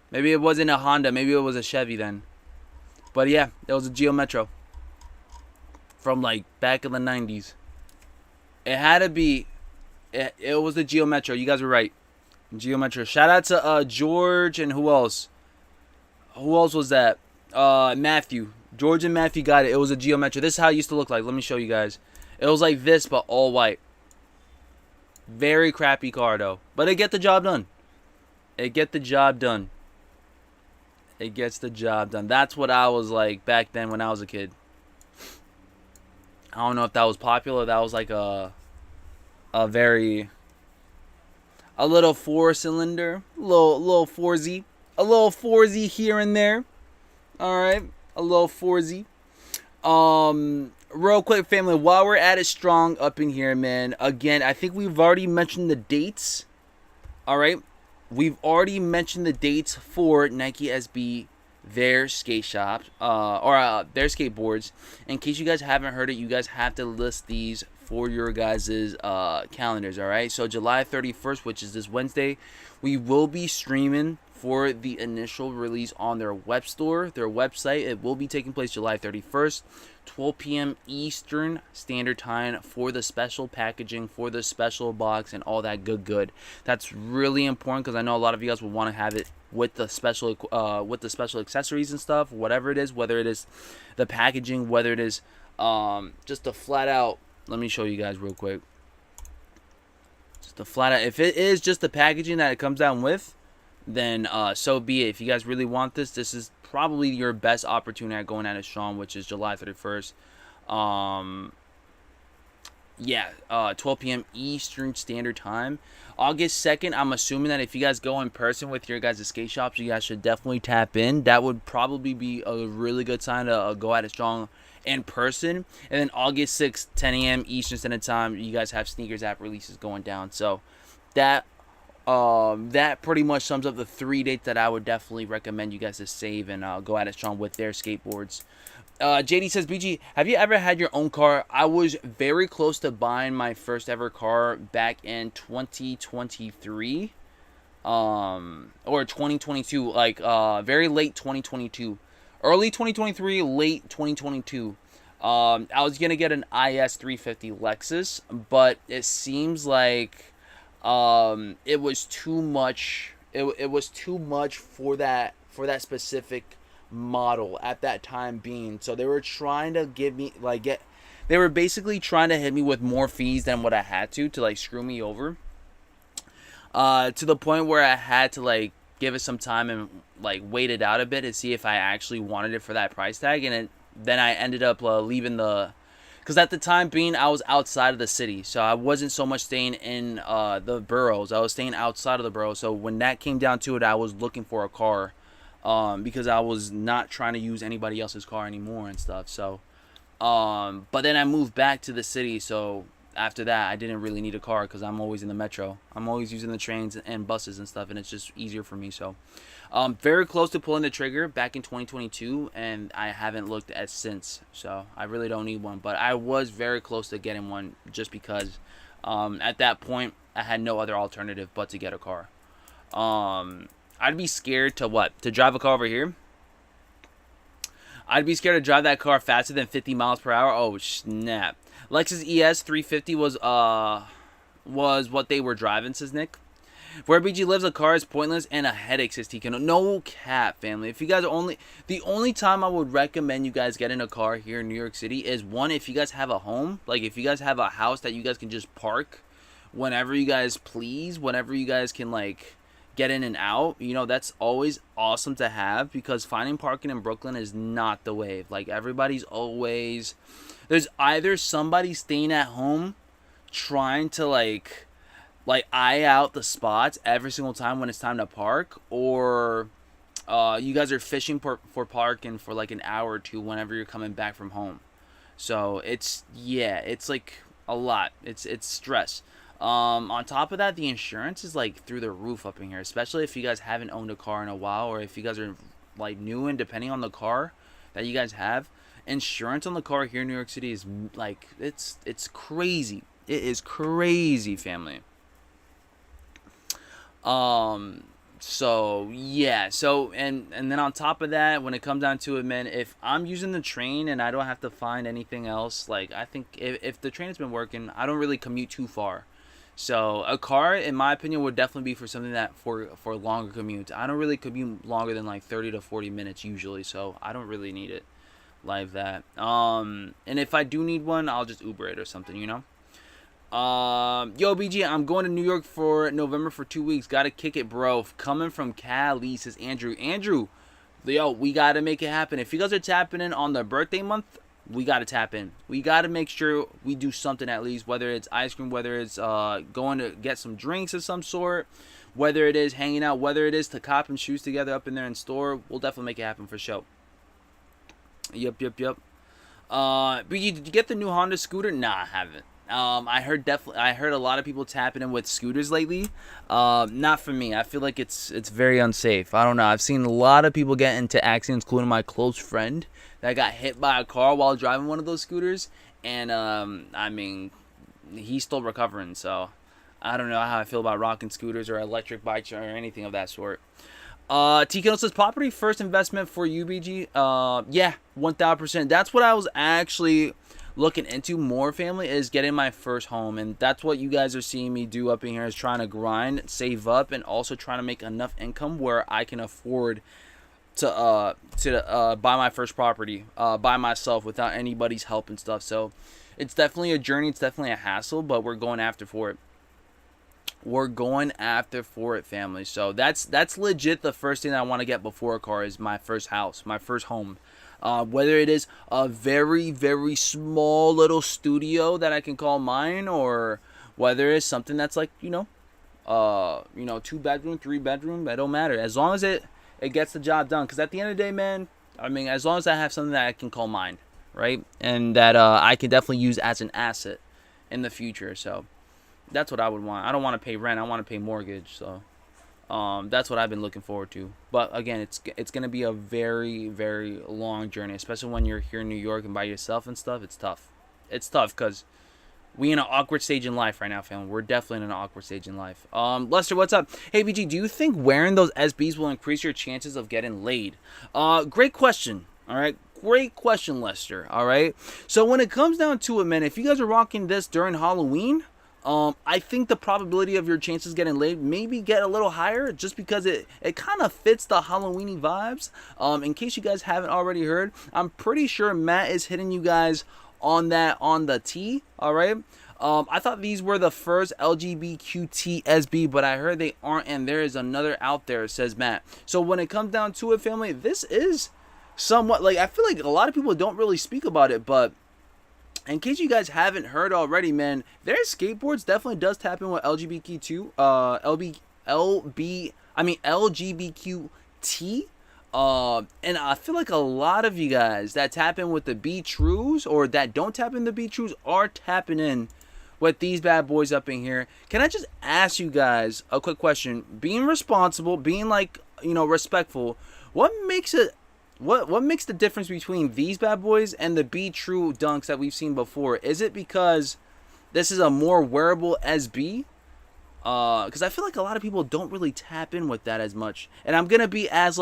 Maybe it wasn't a Honda. Maybe it was a Chevy then. But yeah, it was a Geo Metro. From like back in the 90s. It had to be. It was the Geo Metro. You guys were right. Geo Metro. Shout out to George and who else? Who else was that? Matthew. George and Matthew got it. It was a Geo Metro. This is how it used to look like. Let me show you guys. It was like this, but all white. Very crappy car though. But it get the job done. It get the job done. It gets the job done. That's what I was like back then when I was a kid. I don't know if that was popular. That was like a little 4-cylinder, little 4Z, a little 4Z here and there. All right, a little 4Z. real quick, family, while we're at it strong up in here, man, again, I think we've already mentioned the dates. All right. We've already mentioned the dates for Nike SB, their skate shops, or their skateboards. In case you guys haven't heard it, you guys have to list these for your guys' calendars, all right? So July 31st, which is this Wednesday, we will be streaming for the initial release on their web store, their website. It will be taking place July 31st, 12 p.m. Eastern Standard Time for the special packaging, for the special box, and all that good. That's really important because I know a lot of you guys will want to have it with the special accessories and stuff, whatever it is, whether it is the packaging, whether it is just a flat out. Let me show you guys real quick. Just a flat out. If it is just the packaging that it comes down with, then so be it. If you guys really want this, this is probably your best opportunity at going at it strong, which is July 31st. 12 p.m. Eastern Standard Time. August 2nd, I'm assuming that if you guys go in person with your guys' skate shops, you guys should definitely tap in. That would probably be a really good time to go at it strong in person. And then August 6th, 10 a.m. Eastern Standard Time, you guys have Sneakers app releases going down. So that pretty much sums up the 3 dates that I would definitely recommend you guys to save and go at it strong with their skateboards. JD says, BG, have you ever had your own car? I was very close to buying my first ever car back in 2023. Or 2022, like very late 2022. Early 2023, late 2022. I was going to get an IS 350 Lexus, but it seems like it was too much. It was too much for that specific model at that time being. So they were trying to give me they were basically trying to hit me with more fees than what I had to like screw me over. To the point where I had to like give it some time and like wait it out a bit to see if I actually wanted it for that price tag. And then I ended up leaving because at the time being, I was outside of the city. So I wasn't so much staying in the boroughs. I was staying outside of the boroughs. So when that came down to it, I was looking for a car because I was not trying to use anybody else's car anymore and stuff. So, but then I moved back to the city. So after that, I didn't really need a car because I'm always in the metro. I'm always using the trains and buses and stuff, and it's just easier for me. So very close to pulling the trigger back in 2022, and I haven't looked at since. So I really don't need one, but I was very close to getting one just because at that point I had no other alternative but to get a car. I'd be scared to drive a car over here. I'd be scared to drive that car faster than 50 miles per hour. Oh snap! Lexus ES 350 was what they were driving, says Nick. Where BG lives, a car is pointless and a headache, says TK. No cap, family. If you guys are the only time I would recommend you guys getting a car here in New York City is one, if you guys have a home, like if you guys have a house that you guys can just park whenever you guys please, whenever you guys can like get in and out, you know, that's always awesome to have, because finding parking in Brooklyn is not the wave. Like everybody's always, there's either somebody staying at home trying to like eye out the spots every single time when it's time to park, or you guys are fishing for parking for like an hour or two whenever you're coming back from home. So it's like a lot. It's stress. On top of that, the insurance is like through the roof up in here, especially if you guys haven't owned a car in a while, or if you guys are like new, and depending on the car that you guys have, insurance on the car here in New York City is like it's crazy. It is crazy, family. So and then on top of that, when it comes down to it, man, if I'm using the train and I don't have to find anything else, like I think if the train has been working, I don't really commute too far. So a car, in my opinion, would definitely be for something that for longer commutes. I don't really commute longer than like 30 to 40 minutes usually, so I don't really need it like that. And if I do need one, I'll just Uber it or something, you know. Yo BG, I'm going to New York for November for 2 weeks. Gotta kick it, bro. Coming from Cali, says Andrew. Yo, we gotta make it happen. If you guys are tapping in on the birthday month, we gotta tap in. We gotta make sure we do something at least, whether it's ice cream, whether it's going to get some drinks of some sort, whether it is hanging out, whether it is to cop and shoes together up in there in store. We'll definitely make it happen for sure. Yep. But did you get the new Honda scooter? Nah, I haven't. I heard a lot of people tapping in with scooters lately. Not for me. I feel like it's very unsafe. I don't know. I've seen a lot of people get into accidents, including my close friend that got hit by a car while driving one of those scooters. And I mean, he's still recovering. So I don't know how I feel about rocking scooters or electric bikes or anything of that sort. TK says property first investment for UBG. Yeah, 1000%. That's what I was actually looking into more, family, is getting my first home, and that's what you guys are seeing me do up in here, is trying to grind, save up, and also trying to make enough income where I can afford to buy my first property by myself without anybody's help and stuff. So it's definitely a journey. It's definitely a hassle, but we're going after for it. We're going after for it, family. So that's legit. The first thing I want to get before a car is my first house, my first home. Whether it is a very, very small little studio that I can call mine, or whether it's something that's like, 2-bedroom, 3-bedroom, that don't matter. As long as it gets the job done. Because at the end of the day, man, I mean, as long as I have something that I can call mine, right? And that I can definitely use as an asset in the future. So that's what I would want. I don't want to pay rent. I want to pay mortgage. So that's what I've been looking forward to. But again, it's going to be a very, very long journey, especially when you're here in New York and by yourself and stuff. It's tough. It's tough because we in an awkward stage in life right now, fam. We're definitely in an awkward stage in life. Lester, what's up? Hey, BG, do you think wearing those SBs will increase your chances of getting laid? Great question. All right. Great question, Lester. All right. So when it comes down to it, man, if you guys are rocking this during Halloween, I think the probability of your chances getting laid maybe get a little higher, just because it kind of fits the Halloweeny vibes. In case you guys haven't already heard, I'm pretty sure Matt is hitting you guys on the T. All right. I thought these were the first LGBTQ SB, but I heard they aren't, and there is another out there, says Matt. So when it comes down to it, family, this is somewhat like, I feel like a lot of people don't really speak about it, but in case you guys haven't heard already, man, their skateboards definitely does tap in with LGBTQ, LGBTQT. And I feel like a lot of you guys that tap in with the Be Trues, or that don't tap in the Be Trues, are tapping in with these bad boys up in here. Can I just ask you guys a quick question? Being responsible, being respectful, what makes it? What makes the difference between these bad boys and the Be True dunks that we've seen before? Is it because this is a more wearable SB? Because I feel like a lot of people don't really tap in with that as much. And I'm going to be as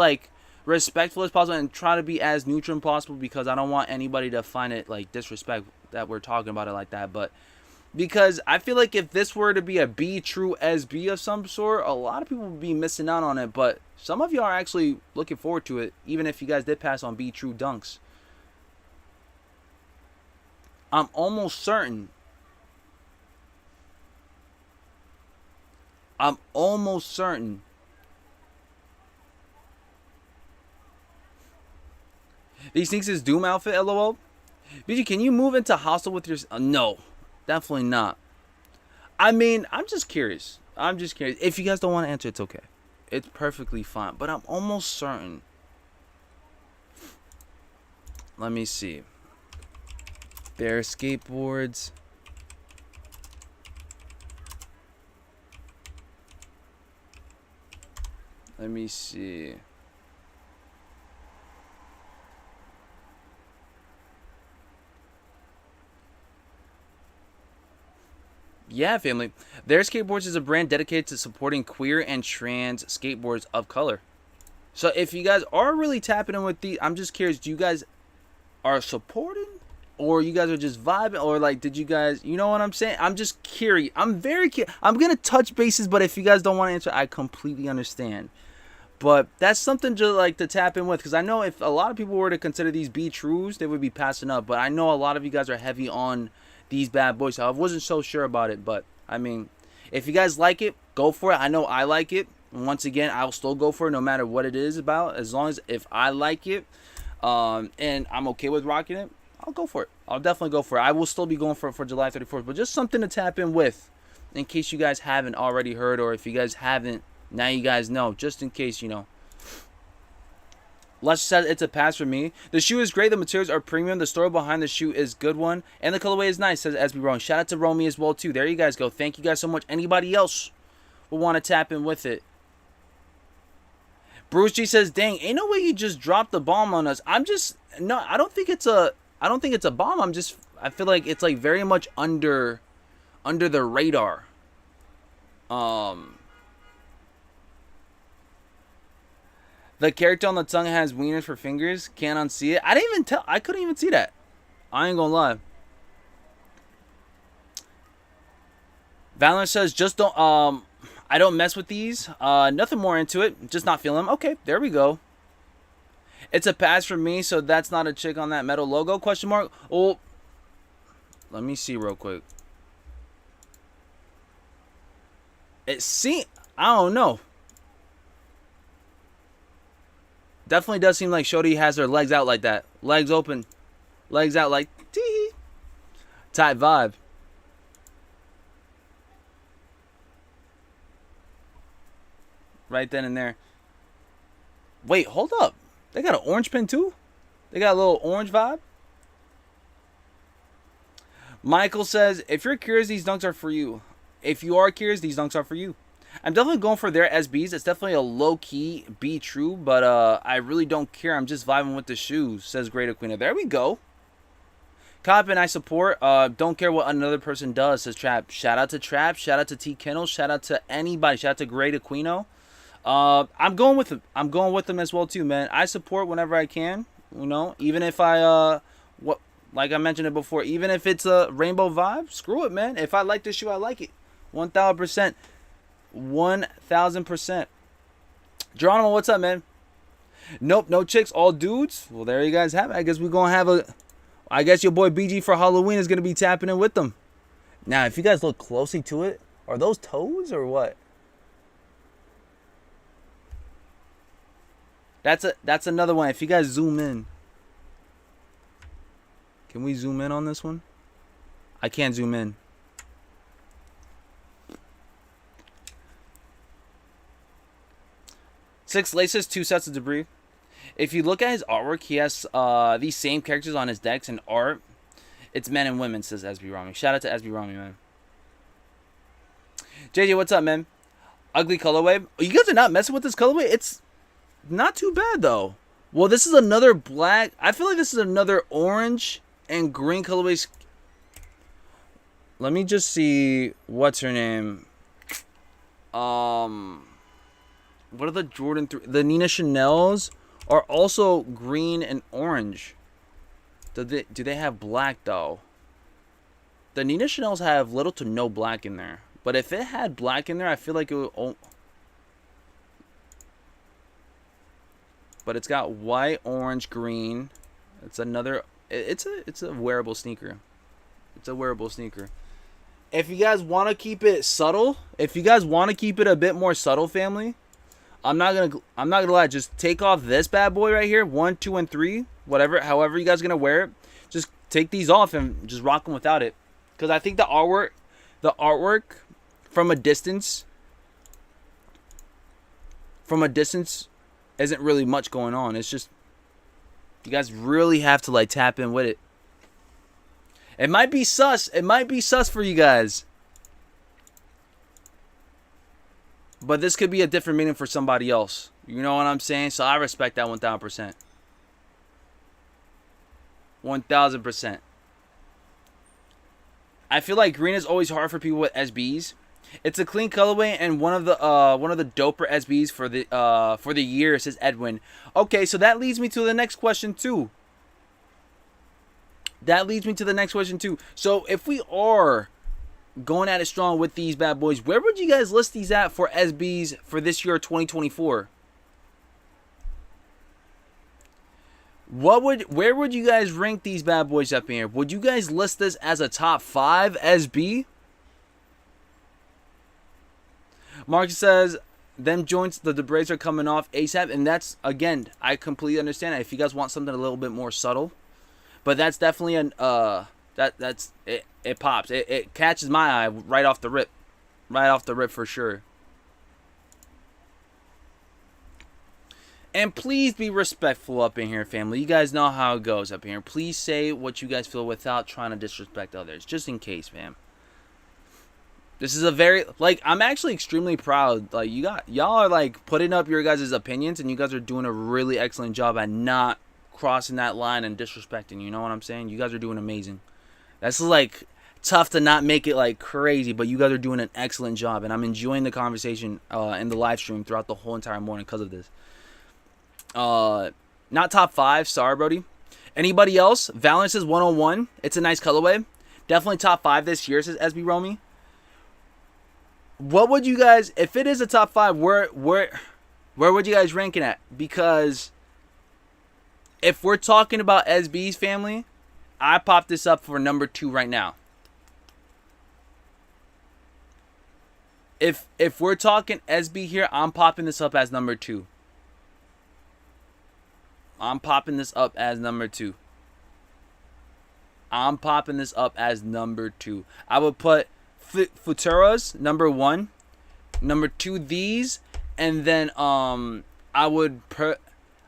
respectful as possible and try to be as neutral as possible, because I don't want anybody to find it like disrespect that we're talking about it like that. But because I feel like if this were to be a Be True SB of some sort, a lot of people would be missing out on it. But some of you are actually looking forward to it, even if you guys did pass on Be True dunks. I'm almost certain. These things is Doom outfit, LOL. BG, can you move into hostel with your... no, definitely not. I mean, I'm just curious. If you guys don't want to answer, it's okay. It's perfectly fine. But I'm almost certain. Let me see. Bear skateboards. Let me see. Yeah, family. Their Skateboards is a brand dedicated to supporting queer and trans skateboards of color. So if you guys are really tapping in with these, I'm just curious, do you guys are supporting? Or you guys are just vibing? Or did you guys, you know what I'm saying? I'm just curious. I'm very curious. I'm going to touch bases, but if you guys don't want to answer, I completely understand. But that's something to tap in with, because I know if a lot of people were to consider these Be Trues, they would be passing up. But I know a lot of you guys are heavy on these bad boys. So I wasn't so sure about it, but I mean, if you guys like it, go for it. I know I like it. And once again, I'll still go for it no matter what it is about. As long as if I like it, and I'm okay with rocking it, I'll go for it. I'll definitely go for it. I will still be going for it for July 34th, but just something to tap in with, in case you guys haven't already heard, or if you guys haven't, now you guys know, just in case, Lush says it's a pass for me. The shoe is great. The materials are premium. The story behind the shoe is good one. And the colorway is nice, says SB Wrong. Shout out to Romy as well, too. There you guys go. Thank you guys so much. Anybody else will want to tap in with it? Bruce G says, dang, ain't no way you just dropped the bomb on us. No, I don't think it's a bomb. I feel like it's like very much under the radar. The character on the tongue has wieners for fingers. Can't unsee it. I couldn't even see that. I ain't gonna lie. Valor says, just don't, I don't mess with these. Nothing more into it. Just not feeling them. Okay, there we go. It's a pass for me, so that's not a chick on that metal logo? Question mark. Oh, let me see real quick. I don't know. Definitely does seem like Shorty has her legs out like that. Legs open. Legs out like tee. Type vibe. Right then and there. Wait, hold up. They got an orange pin too? They got a little orange vibe? Michael says, if you're curious, these dunks are for you. If you are curious, these dunks are for you. I'm definitely going for their SBs. It's definitely a low-key be true, but I really don't care. I'm just vibing with the shoes, says Greater Queen. There we go. Cop and I support. Don't care what another person does, says Trap. Shout out to Trap. Shout out to T. Kennel. Shout out to anybody. Shout out to Greater Queen. I'm going with them. I'm going with them as well too, man. I support whenever I can. You know, even if like I mentioned it before, even if it's a rainbow vibe, screw it, man. If I like this shoe, I like it. 1,000%. 1,000%. Geronimo, what's up, man? Nope, no chicks, all dudes. Well, there you guys have it. I guess we're gonna have I guess your boy BG for Halloween is gonna be tapping in with them. Now, if you guys look closely to it, are those toes or what? That's another one. If you guys zoom in, can we zoom in on this one? I can't zoom in. Six laces, 2 sets of debris. If you look at his artwork, he has these same characters on his decks and art. It's men and women, says SB Rami. Shout out to SB Rami, man. JJ, what's up, man? Ugly colorway. Oh, you guys are not messing with this colorway? It's not too bad, though. Well, this is another black. I feel like this is another orange and green colorway. Let me just see. What's her name? What are the Jordan 3? The Nina Chanel's are also green and orange. Do they have black, though? The Nina Chanel's have little to no black in there. But if it had black in there, I feel like it would... Oh. But it's got white, orange, green. It's another... It's a wearable sneaker. It's a wearable sneaker. If you guys want to keep it subtle, if you guys want to keep it a bit more subtle, family, I'm not gonna lie. Just take off this bad boy right here, 1, 2, and 3, whatever. However you guys are gonna wear it, just take these off and just rock them without it. Because I think the artwork from a distance, isn't really much going on. It's just you guys really have to like tap in with it. It might be sus. It might be sus for you guys. But this could be a different meaning for somebody else. You know what I'm saying? So I respect that 1,000%. 1,000%. I feel like green is always hard for people with SBs. It's a clean colorway and one of the doper SBs for the year, says Edwin. Okay, so that leads me to the next question too. So if we are going at it strong with these bad boys, where would you guys list these at for SBs for this year 2024? Where would you guys rank these bad boys up in here? Would you guys list this as a top 5 SB? Mark says, them joints, the debris are coming off ASAP. And that's, again, I completely understand that if you guys want something a little bit more subtle. But that's definitely it pops. It catches my eye right off the rip. Right off the rip for sure. And please be respectful up in here, family. You guys know how it goes up here. Please say what you guys feel without trying to disrespect others, just in case, fam. This is a very, like, I'm actually extremely proud. Like, y'all are, like, putting up your guys' opinions, and you guys are doing a really excellent job at not crossing that line and disrespecting. You know what I'm saying? You guys are doing amazing. That's, like, tough to not make it, like, crazy, but you guys are doing an excellent job, and I'm enjoying the conversation in the live stream throughout the whole entire morning because of this. Not top 5. Sorry, Brody. Anybody else? Valence is 101. It's a nice colorway. Definitely top 5 this year, says SB Romy. What would you guys, if it is a top 5, where would you guys rank it at? Because if we're talking about SB's family, I popped this up for number 2 right now. If we're talking SB here, I'm popping this up as number 2. I'm popping this up as number 2. I'm popping this up as number 2. I would put Futuras number 1, number 2 these, and then I would put,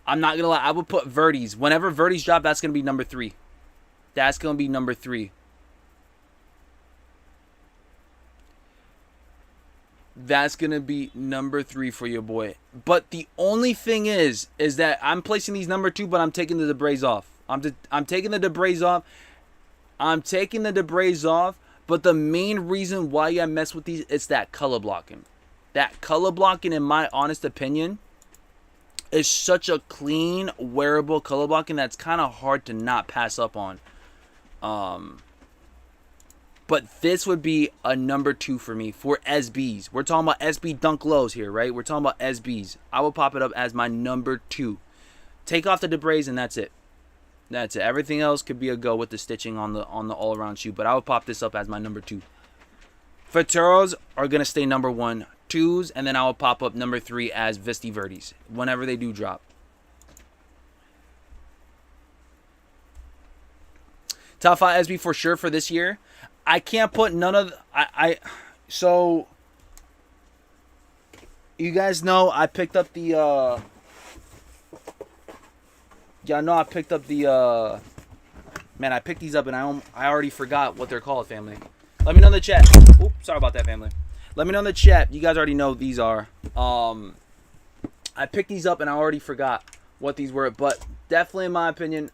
I'm not gonna lie, I would put Verdes. Whenever Verdes drop, that's gonna be number 3. That's gonna be number 3. That's gonna be number 3 for your boy. But the only thing is that I'm placing these number 2, but I'm taking the Debris off. I'm taking the Debris off. I'm taking the Debris off. But the main reason why I mess with these is that color blocking. That color blocking, in my honest opinion, is such a clean, wearable color blocking that's kind of hard to not pass up on. But this would be a number 2 for me for SBs. We're talking about SB Dunk Lows here, right? We're talking about SBs. I will pop it up as my number 2. Take off the Debris and that's it. That's it. Everything else could be a go with the stitching on the all-around shoe. But I would pop this up as my number 2. Futuros are going to stay number 1. 2s, and then I will pop up number 3 as Visti Verdes whenever they do drop. Top 5 SB for sure for this year. I can't put none of... So, you guys know I picked up the... Y'all know I picked up the, man, I picked these up and I already forgot what they're called, family. Let me know in the chat. Oops, sorry about that, family. Let me know in the chat. You guys already know what these are. I picked these up and I already forgot what these were. But definitely, in my opinion,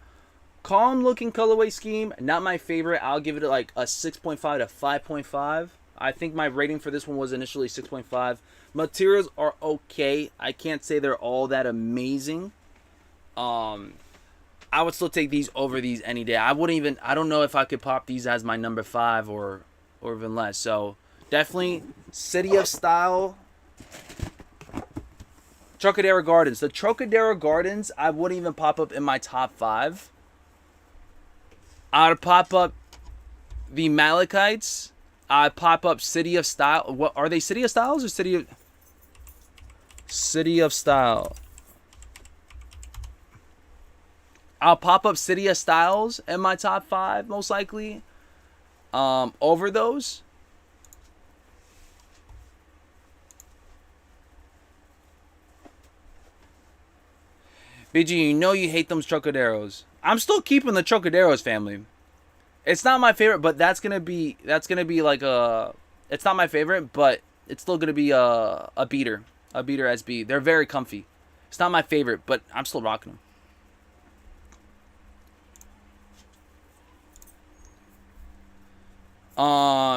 calm looking colorway scheme. Not my favorite. I'll give it like a 6.5 to 5.5. I think my rating for this one was initially 6.5. Materials are okay. I can't say they're all that amazing. I would still take these over these any day. I don't know if I could pop these as my number 5 or even less. So definitely City of Style, Trocadero Gardens. The Trocadero Gardens I wouldn't even pop up in my top 5. I would pop up the Malachites. I'd pop up City of Style. What are they? City of Styles or City of Style? I'll pop up City of Styles in my top 5, most likely, over those. BG, you know you hate them Trocaderos. I'm still keeping the Trocaderos, family. It's not my favorite, but that's gonna be like a. It's not my favorite, but it's still gonna be a beater SB. They're very comfy. It's not my favorite, but I'm still rocking them.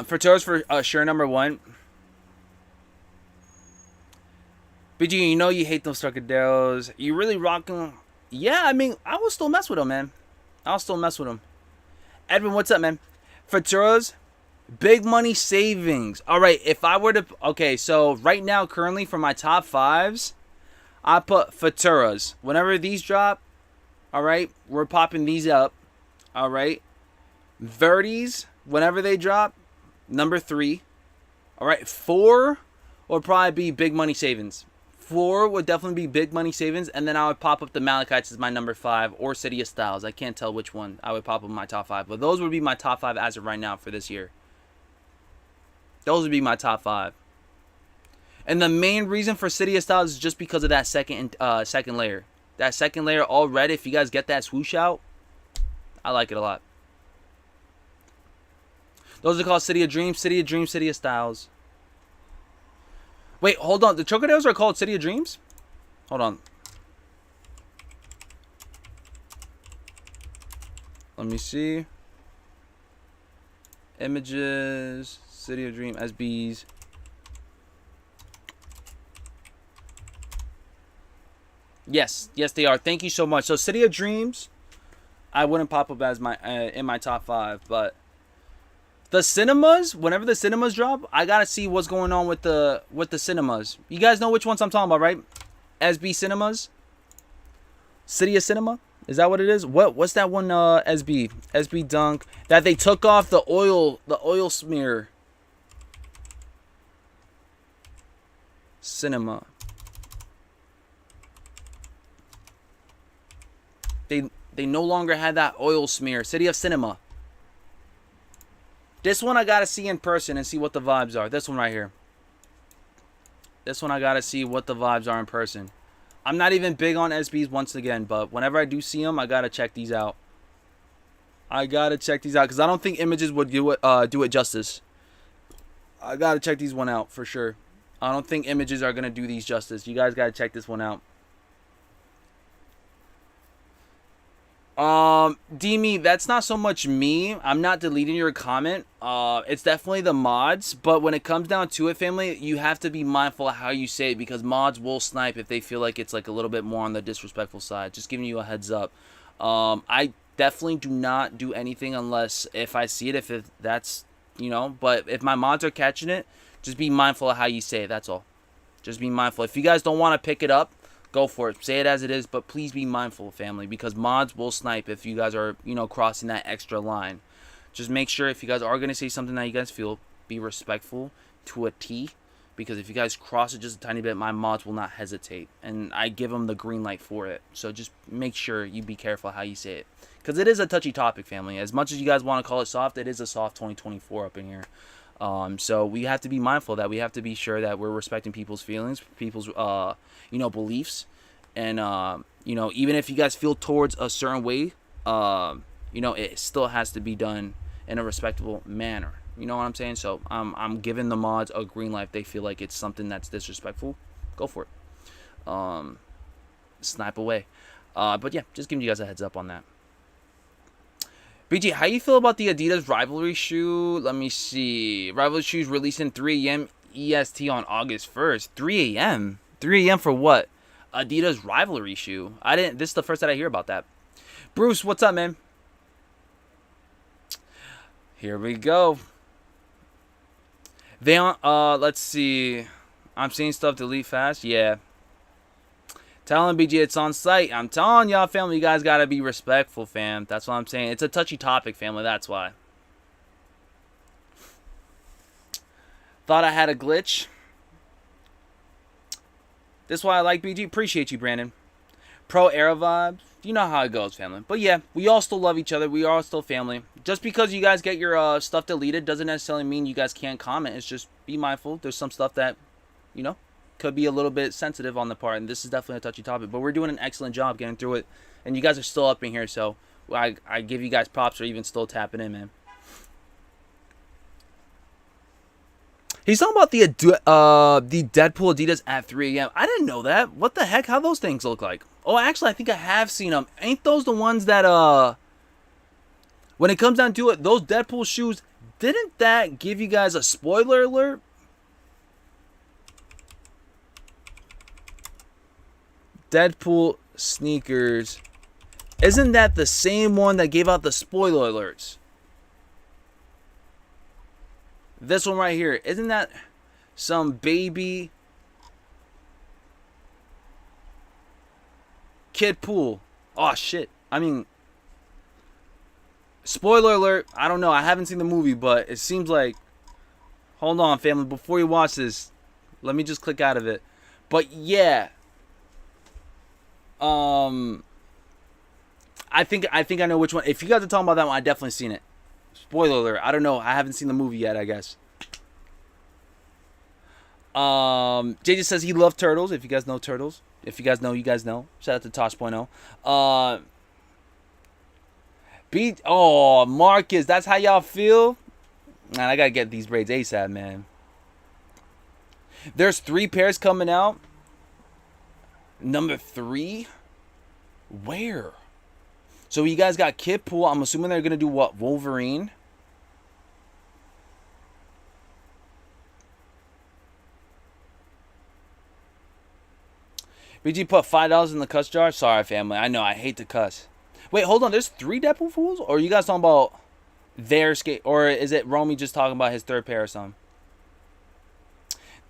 For toes for sure number 1. BG, you know you hate those Trocaderos. You really rock them? Yeah, I mean, I will still mess with them, man. I'll still mess with them. Edwin, what's up, man? Futuros, big money savings. All right, if I were to... Okay, so right now, currently, for my top 5s, I put Futuras. Whenever these drop, all right, we're popping these up. All right. Verdes, whenever they drop, number 3. All right, 4 would probably be big money savings. 4 would definitely be big money savings, and then I would pop up the Malachites as my number 5, or City of Styles. I can't tell which one I would pop up in my top 5, but those would be my top 5 as of right now for this year. Those would be my top 5. And the main reason for City of Styles is just because of that second layer. That second layer, all red. If you guys get that swoosh out, I like it a lot. Those are called City of Dreams, City of Dreams, City of Styles. Wait, hold on. The Chocodiles are called City of Dreams? Hold on. Let me see. Images, City of Dream, SBs. Yes, yes they are. Thank you so much. So City of Dreams, I wouldn't pop up as my in my top 5, but the cinemas, whenever the cinemas drop, I gotta see what's going on with the cinemas. You guys know which ones I'm talking about, right? SB Cinemas, City of Cinema. Is that what it is? What's that one? SB Dunk that they took off the oil smear. Cinema. They no longer had that oil smear. City of Cinema. This one I gotta see in person and see what the vibes are. This one right here. This one I gotta see what the vibes are in person. I'm not even big on SBs once again, but whenever I do see them, I gotta check these out. I gotta check these out because I don't think Images would do it justice. I gotta check these one out for sure. I don't think Images are gonna do these justice. You guys gotta check this one out. D-Me, that's not so much me. I'm not deleting your comment. It's definitely the mods. But when it comes down to it, family, you have to be mindful of how you say it because mods will snipe if they feel like it's like a little bit more on the disrespectful side. Just giving you a heads up. I definitely do not do anything unless if I see it, if that's, you know. But if my mods are catching it, just be mindful of how you say it. That's all. Just be mindful. If you guys don't want to pick it up, go for it. Say it as it is, but please be mindful, family, because mods will snipe if you guys are, you know, crossing that extra line. Just make sure if you guys are going to say something that you guys feel, be respectful to a T, because if you guys cross it just a tiny bit, my mods will not hesitate, and I give them the green light for it. So just make sure you be careful how you say it, because it is a touchy topic, family. As much as you guys want to call it soft, it is a soft 2024 up in here. So we have to be mindful of that. We have to be sure that we're respecting people's feelings, people's, you know, beliefs. And, you know, even if you guys feel towards a certain way, you know, it still has to be done in a respectable manner. You know what I'm saying? So I'm giving the mods a green light. If they feel like it's something that's disrespectful, go for it. Snipe away. But yeah, just giving you guys a heads up on that. BG, how you feel about the Adidas rivalry shoe? Let me see. Rivalry shoes releasing 3 a.m. EST on August 1st. 3 a.m. 3 a.m. for what? Adidas rivalry shoe. This is the first that I hear about that. Bruce, what's up, man? Here we go. Let's see. I'm seeing stuff delete fast. Yeah. Telling BG it's on site. I'm telling y'all, family, you guys gotta be respectful, fam. That's what I'm saying. It's a touchy topic, family. That's why. Thought I had a glitch. This is why I like BG. Appreciate you, Brandon. Pro era vibes. You know how it goes, family. But yeah, we all still love each other. We are all still family. Just because you guys get your stuff deleted doesn't necessarily mean you guys can't comment. It's just be mindful. There's some stuff that, you know, could be a little bit sensitive on the part, and this is definitely a touchy topic, but we're doing an excellent job getting through it, and you guys are still up in here, so I give you guys props for even still tapping in, man. He's talking about the Deadpool Adidas at 3 a.m. I didn't know that. What the heck? How those things look like? Oh, actually, I think I have seen them. Ain't those the ones that, when it comes down to it, those Deadpool shoes, didn't that give you guys a spoiler alert? Deadpool sneakers. Isn't that the same one that gave out the spoiler alerts? This one right here. Isn't that some baby kid pool? Oh, shit. I mean, spoiler alert. I don't know. I haven't seen the movie, but it seems like... Hold on, family. Before you watch this, let me just click out of it. But, yeah... I think I know which one. If you guys are talking about that one, I definitely seen it. Spoiler alert. I don't know. I haven't seen the movie yet, I guess. JJ says he loved turtles. If you guys know turtles, if you guys know, you guys know. Shout out to Tosh.0. Marcus, that's how y'all feel? Man, I gotta get these braids ASAP, man. There's 3 pairs coming out. Number 3? Where? So you guys got Kid Pool. I'm assuming they're gonna do what? Wolverine. BG put $5 in the cuss jar. Sorry, family. I know I hate to cuss. Wait, hold on. There's 3 Deadpool fools, or are you guys talking about their skate, or is it Romy just talking about his 3rd pair or something?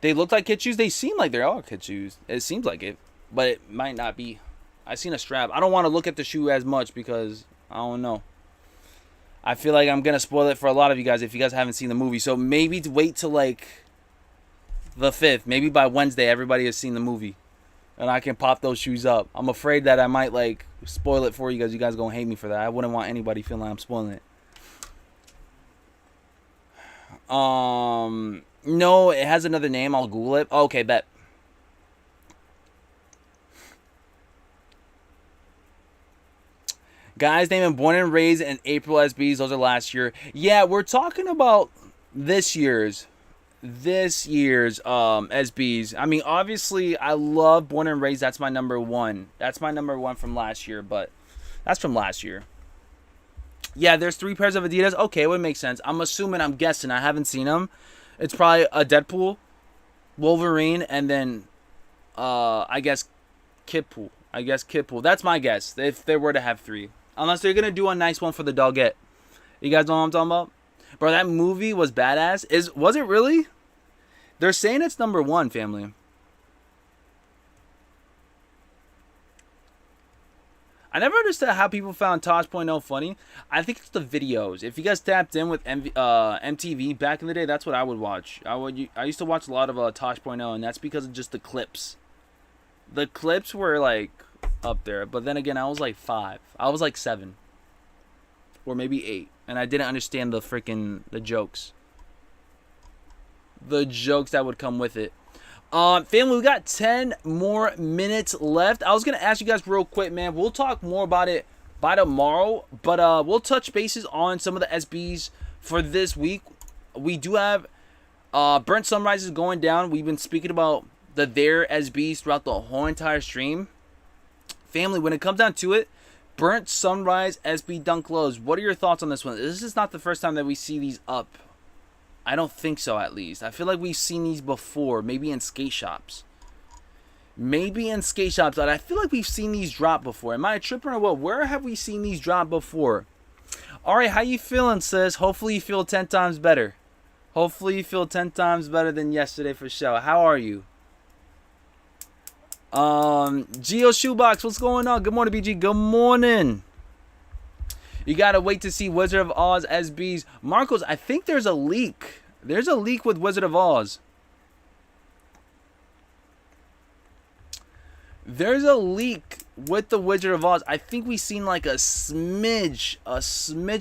They look like kid shoes. They seem like they are kid shoes. It seems like it, but it might not be. I seen a strap. I don't want to look at the shoe as much because I don't know. I feel like I'm gonna spoil it for a lot of you guys if you guys haven't seen the movie. So maybe wait till like the 5th. Maybe by Wednesday everybody has seen the movie, and I can pop those shoes up. I'm afraid that I might like spoil it for you guys. You guys gonna hate me for that. I wouldn't want anybody feeling like I'm spoiling it. No, it has another name. I'll Google it. Okay, bet. Guys named Born and Raised in April SBs. Those are last year. Yeah, we're talking about this year's SBs. I mean, obviously, I love Born and Raised. That's my number 1. That's my number 1 from last year, but that's from last year. Yeah, there's 3 pairs of Adidas. Okay, it would make sense. I'm guessing. I haven't seen them. It's probably a Deadpool, Wolverine, and then, I guess, Kid Pool. That's my guess, if they were to have 3. Unless they're going to do a nice one for the doggette. You guys know what I'm talking about? Bro, that movie was badass. Was it really? They're saying it's number 1, family. I never understood how people found Tosh.0 funny. I think it's the videos. If you guys tapped in with MTV back in the day, that's what I would watch. I used to watch a lot of Tosh.0, and that's because of just the clips. The clips were like up there, but then again, I was like 5. I was like 7, or maybe 8, and I didn't understand the jokes. The jokes that would come with it. Family, we got 10 more minutes left. I was going to ask you guys real quick, man. We'll talk more about it by tomorrow, but we'll touch bases on some of the SBs for this week. We do have Burnt Sunrises going down. We've been speaking about their SBs throughout the whole entire stream. Family, when it comes down to it, Burnt Sunrise SB Dunk Lows. What are your thoughts on this one? This is not the first time that we see these up. I don't think so, at least. I feel like we've seen these before, maybe in skate shops. But I feel like we've seen these drop before. Am I tripping or what? Where have we seen these drop before? Alright, how you feeling, sis? Hopefully you feel 10 times better. Hopefully you feel 10 times better than yesterday for sure. How are you? Geo Shoebox, what's going on? Good morning, BG. Good morning. You gotta wait to see Wizard of Oz SBs. Marcos, I think there's a leak. There's a leak with Wizard of Oz. There's a leak with the Wizard of Oz. I think we seen like a smidge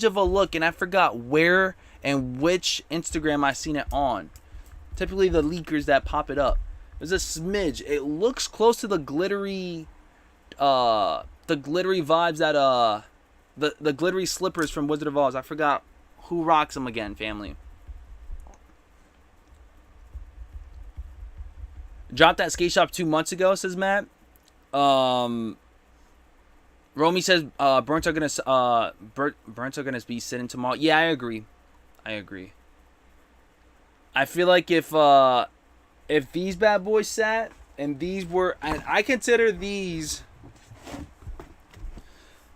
of a look, and I forgot where and which Instagram I seen it on. Typically the leakers that pop it up. There's a smidge. It looks close to the glittery vibes that the glittery slippers from Wizard of Oz. I forgot who rocks them again, family. Dropped that skate shop 2 months ago, says Matt. Romy says burns are gonna be sitting tomorrow. Yeah, I agree. I feel like if these bad boys sat and these were, and I consider these.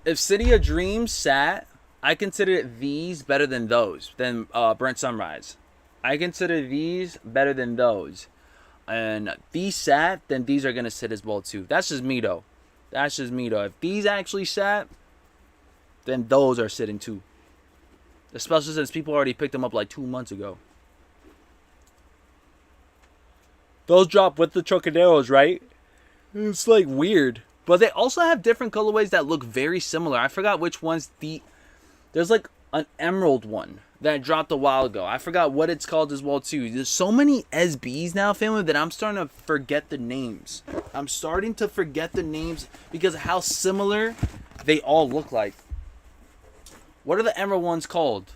If City of Dreams sat, I consider these better than those, than Burnt Sunrise. I consider these better than those. And these sat, then these are going to sit as well too. That's just me though. If these actually sat, then those are sitting too. Especially since people already picked them up like 2 months ago. Those drop with the Trocaderos, right? It's like weird. But they also have different colorways that look very similar. I forgot which one's there's like an emerald one that dropped a while ago. I forgot what it's called as well too. There's so many SBs now, family, that I'm starting to forget the names. I'm starting to forget the names because of how similar they all look like. What are the emerald ones called?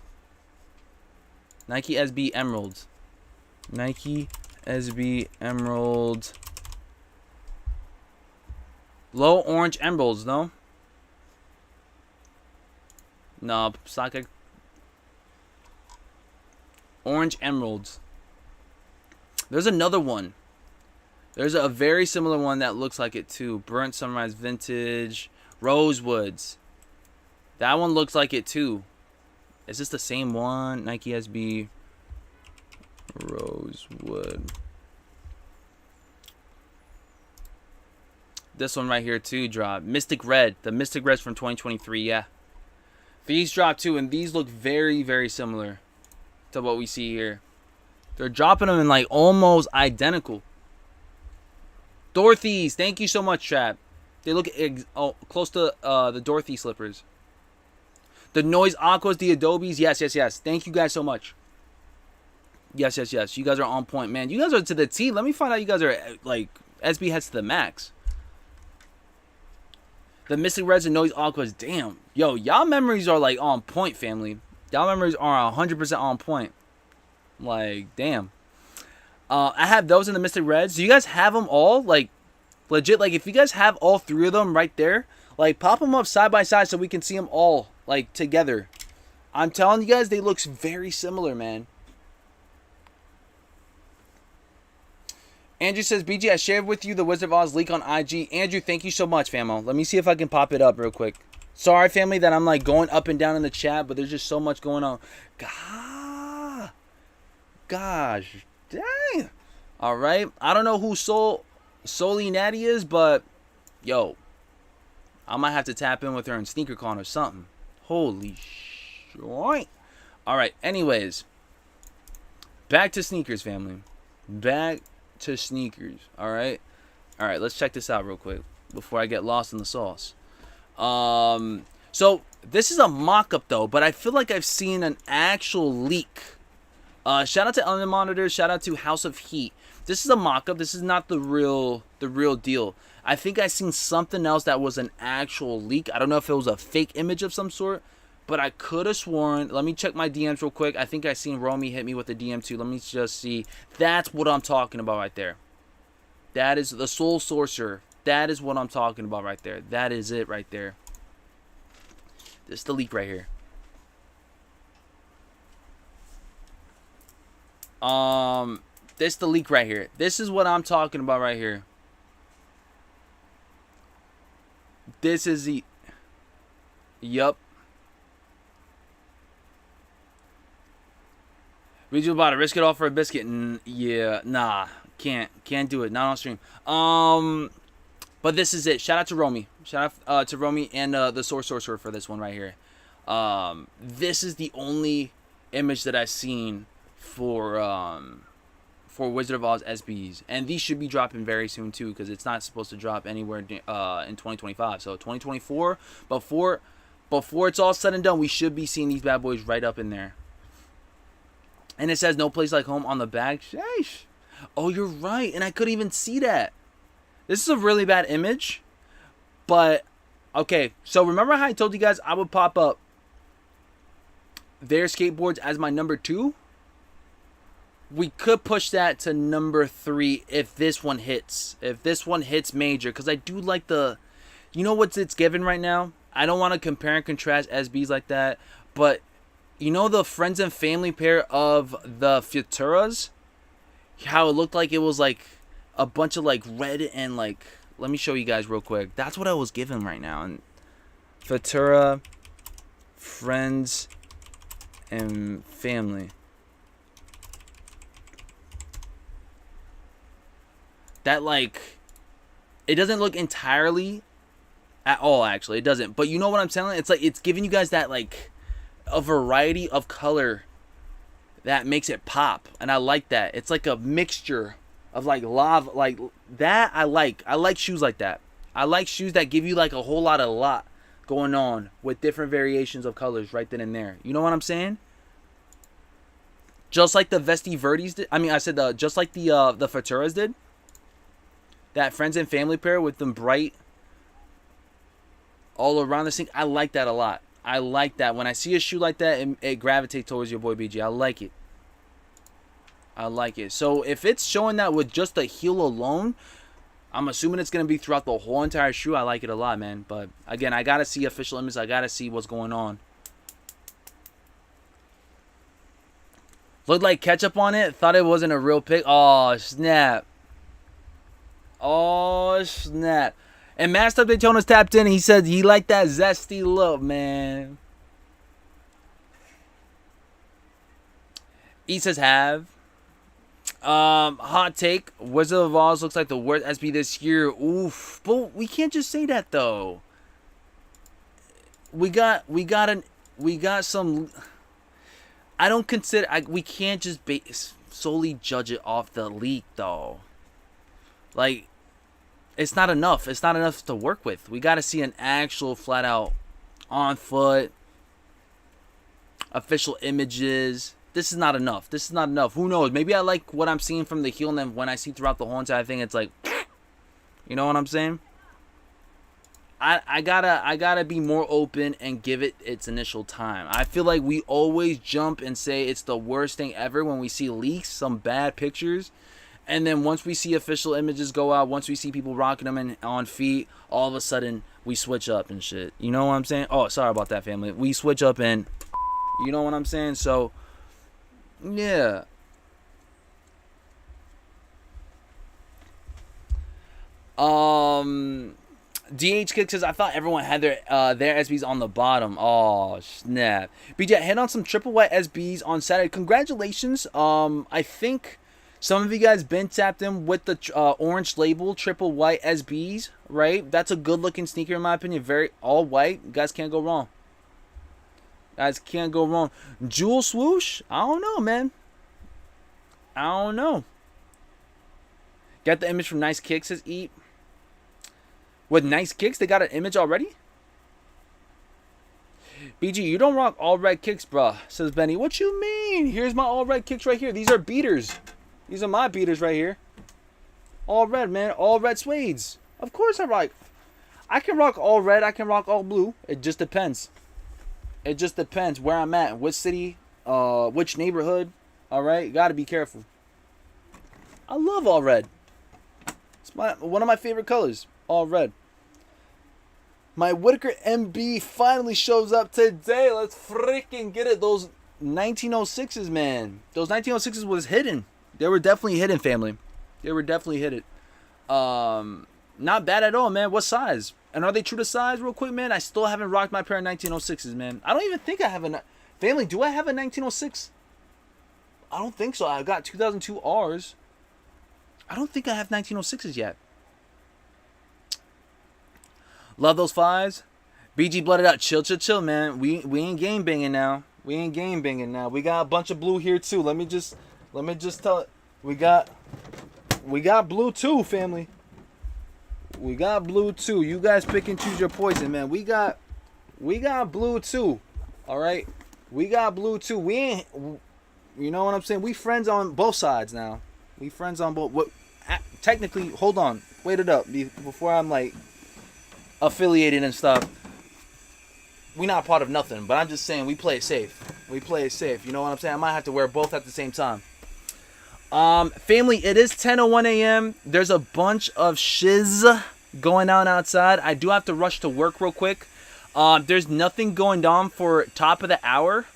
Nike SB Emeralds. Nike SB Emerald. Low orange emeralds, no? No, socket. Orange emeralds. There's another one. There's a very similar one that looks like it too. Burnt Sunrise Vintage. Rosewoods. That one looks like it too. Is this the same one? Nike SB Rosewood. This one right here too dropped. Mystic Red. The Mystic Reds from 2023, yeah. These dropped too, and these look very, very similar to what we see here. They're dropping them in like almost identical. Dorothy's. Thank you so much, Trap. They look close to the Dorothy slippers. The Noise Aquas, the Adobes. Yes, yes, yes. Thank you guys so much. Yes, yes, yes. You guys are on point, man. You guys are to the T. Let me find out you guys are like SB heads to the max. The Mystic Reds and Noise Aquas. Damn. Yo, y'all memories are like on point, family. Y'all memories are 100% on point. Like, damn. I have those in the Mystic Reds. Do you guys have them all? Like, legit, like, if you guys have all three of them right there, like, pop them up side by side so we can see them all, like, together. I'm telling you guys, they look very similar, man. Andrew says, BG, I shared with you the Wizard of Oz leak on IG. Andrew, thank you so much, famo. Let me see if I can pop it up real quick. Sorry, family, that I'm, like, going up and down in the chat, but there's just so much going on. Gosh, dang. All right. I don't know who Soli Natty is, but, yo, I might have to tap in with her in SneakerCon or something. Holy shit. All right. Anyways, back to sneakers, family. Back to sneakers. All right. Let's check this out real quick before I get lost in the sauce. So this is a mock-up though, but I feel like I've seen an actual leak. Shout out to Ellen Monitor. Shout out to House of Heat. This is a mock-up. This is not the real deal. I think I seen something else that was an actual leak. I don't know if it was a fake image of some sort, but I could have sworn. Let me check my DMs real quick. I think I seen Romy hit me with a DM too. Let me just see. That's what I'm talking about right there. That is the Soul Sorcerer. That is what I'm talking about right there. That is it right there. This is the leak right here. This is the leak right here. This is what I'm talking about right here. This is the... Yup. Regional about to risk it all for a biscuit. Yeah, nah. Can't do it. Not on stream. But this is it. Shout out to Romy. Shout out to Romy and the Source Sorcerer for this one right here. This is the only image that I've seen for Wizard of Oz SBs, and these should be dropping very soon too, because it's not supposed to drop anywhere in 2025. So 2024, before it's all said and done, we should be seeing these bad boys right up in there. And it says no place like home on the bag. Sheesh. Oh, you're right, and I couldn't even see that. This is a really bad image, but okay. So remember how I told you guys I would pop up their skateboards as my number 2? We could push that to number 3 if this one hits. If this one hits major, because I do like the, you know what it's given right now? I don't want to compare and contrast SBs like that, but you know the friends and family pair of the Futuras? How it looked like it was like a bunch of like red and like, let me show you guys real quick. That's what I was given right now. And Futura, friends and family. That like, it doesn't look entirely at all, actually. It doesn't. But you know what I'm saying? It's like, it's giving you guys that like a variety of color that makes it pop. And I like that. It's like a mixture of like lava, like that. I like shoes like that. I like shoes that give you like a whole lot going on with different variations of colors right then and there. You know what I'm saying? just like the Vesti Verdes did. I mean, I said just like the Futuras did. That friends and family pair with them bright all around the sink. I like that a lot. I like that. When I see a shoe like that, it gravitates towards your boy BG. I like it. I like it. So if it's showing that with just the heel alone, I'm assuming it's going to be throughout the whole entire shoe. I like it a lot, man. But again, I got to see official images. I got to see what's going on. Looked like ketchup on it. Thought it wasn't a real pic. Oh, snap. Oh, snap. And Master Daytona's tapped in. And he said he liked that zesty look, man. He says have. Hot take. Wizard of Oz looks like the worst SB this year. Oof. But we can't just say that though. We got some. I don't consider. We can't just solely judge it off the leak though. Like, it's not enough. It's not enough to work with. We got to see an actual flat out on foot official images. This is not enough. This is not enough. Who knows? Maybe I like what I'm seeing from the heel, and then when I see throughout the whole entire thing, it's like, you know what I'm saying? I gotta be more open and give it its initial time. I feel like we always jump and say it's the worst thing ever when we see leaks, some bad pictures, and then once we see official images go out, once we see people rocking them on feet, all of a sudden we switch up and shit. You know what I'm saying? Oh, sorry about that, family. We switch up and, you know what I'm saying? So. Yeah. DH Kick says I thought everyone had their SBs on the bottom. Oh snap. BJ hit on some triple white SBs on Saturday. Congratulations. I think some of you guys been tapped in with the orange label triple white SBs, right? That's a good looking sneaker in my opinion. Very all white. You guys can't go wrong. Guys can't go wrong. Jewel swoosh? I don't know, man. I don't know. Got the image from Nice Kicks, says Eat. With Nice Kicks, they got an image already? BG, you don't rock all red kicks, bruh, says Benny. What you mean? Here's my all red kicks right here. These are beaters. These are my beaters right here. All red, man. All red suedes. Of course I rock. I can rock all red. I can rock all blue. It just depends. It just depends where I'm at, which city, which neighborhood. All right, got to be careful. I love all red. It's one of my favorite colors, all red. My Whitaker MB finally shows up today. Let's freaking get it. Those 1906s, man. Those 1906s was hidden. They were definitely hidden, family. They were definitely hidden. Not bad at all, man. What size? And are they true to size real quick, man? I still haven't rocked my pair of 1906s, man. I don't even think I have a... Family, do I have a 1906? I don't think so. I've got 2002 Rs. I don't think I have 1906s yet. Love those fives. BG blooded out. Chill, chill, chill, man. We ain't game banging now. We ain't game banging now. We got a bunch of blue here, too. Let me just tell it. We got blue, too, family. We got blue too. You guys pick and choose your poison, man. We got blue too. All right, we got blue too. We ain't, you know what I'm saying? We friends on both sides now. We friends on both. What? Technically, hold on. Wait it up before I'm like affiliated and stuff. We not part of nothing, but I'm just saying we play it safe. We play it safe. You know what I'm saying? I might have to wear both at the same time. Family, it is 10:01 a.m. There's a bunch of shiz going on outside. I do have to rush to work real quick. There's nothing going on for top of the hour.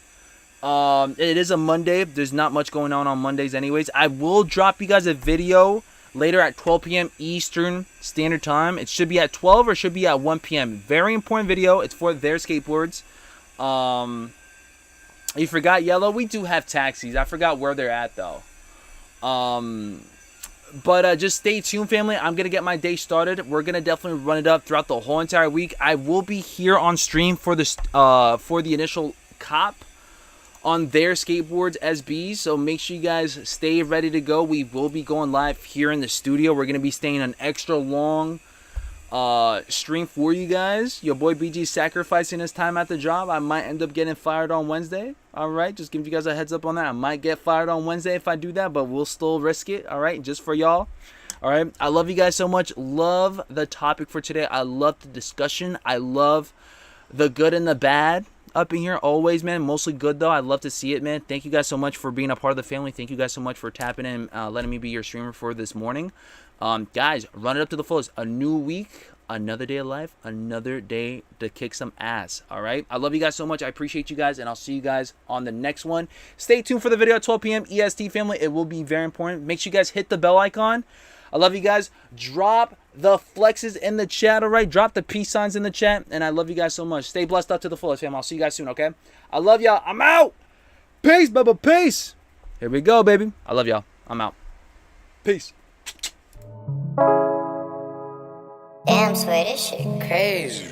It is a Monday. There's not much going on Mondays anyways. I will drop you guys a video later at 12 p.m. Eastern Standard Time. It should be at 12 or should be at 1 p.m. Very important video. It's for their skateboards. You forgot Yellow? We do have taxis. I forgot where they're at though. But just stay tuned, family. I'm gonna get my day started. We're gonna definitely run it up throughout the whole entire week. I will be here on stream for this for the initial cop on their skateboards SBs. So make sure you guys stay ready to go. We will be going live here in the studio. We're gonna be staying an extra long stream for you guys. Your boy BG sacrificing his time at the job. I might end up getting fired on Wednesday. All right, just giving you guys a heads up on that. I might get fired on Wednesday if I do that, but we'll still risk it. All right, just for y'all. All right, I love you guys so much. Love the topic for today. I love the discussion. I love the good and the bad up in here always, man. Mostly good, though. I love to see it, man. Thank you guys so much for being a part of the family. Thank you guys so much for tapping in, letting me be your streamer for this morning. Guys, run it up to the fullest. A new week, another day of life, another day to kick some ass. All right, I love you guys so much. I appreciate you guys, and I'll see you guys on the next one. Stay tuned for the video at 12 p.m. EST, family. It will be very important. Make sure you guys hit the bell icon. I love you guys. Drop the flexes in the chat, all right? Drop the peace signs in the chat, and I love you guys so much. Stay blessed up to the fullest, fam. I'll see you guys soon, okay? I love y'all. I'm out. Peace, Bubba. Peace. Here we go, baby. I love y'all. I'm out. Peace. Damn, swear this shit crazy.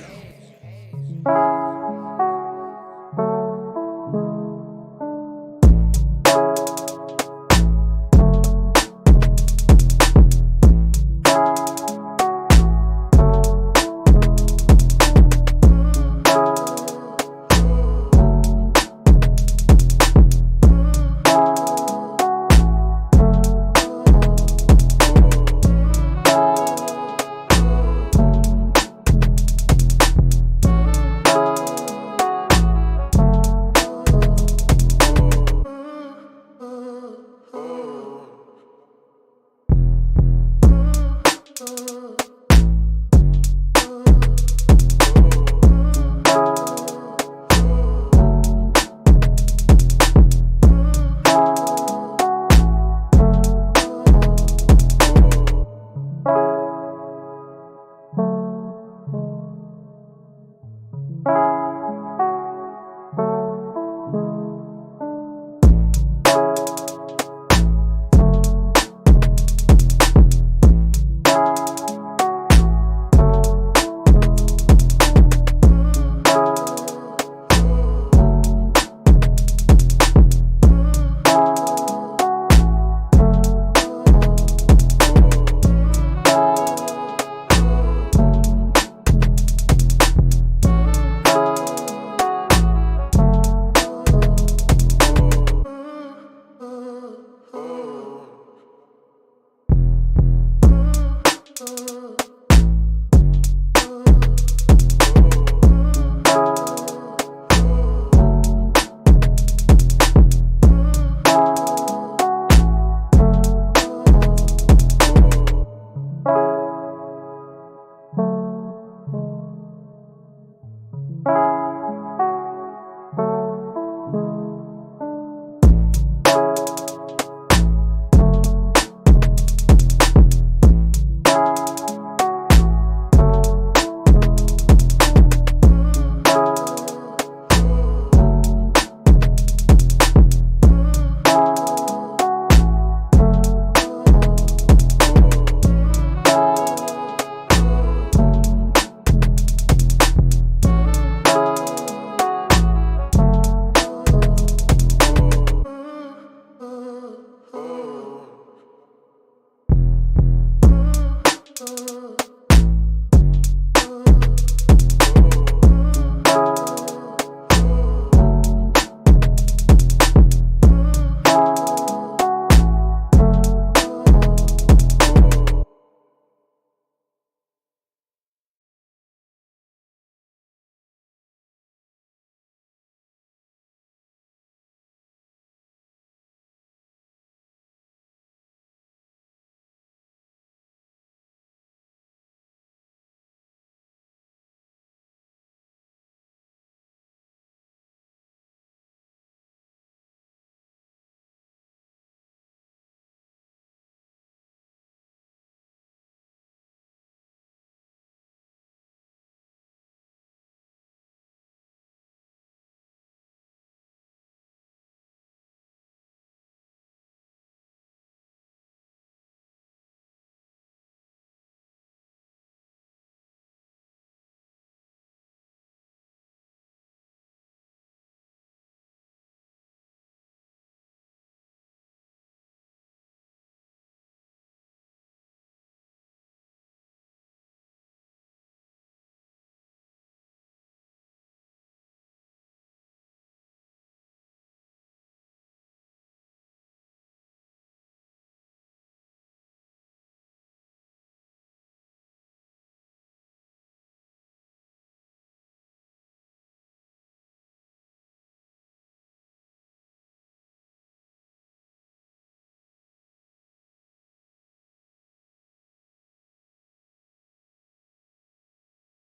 Oh.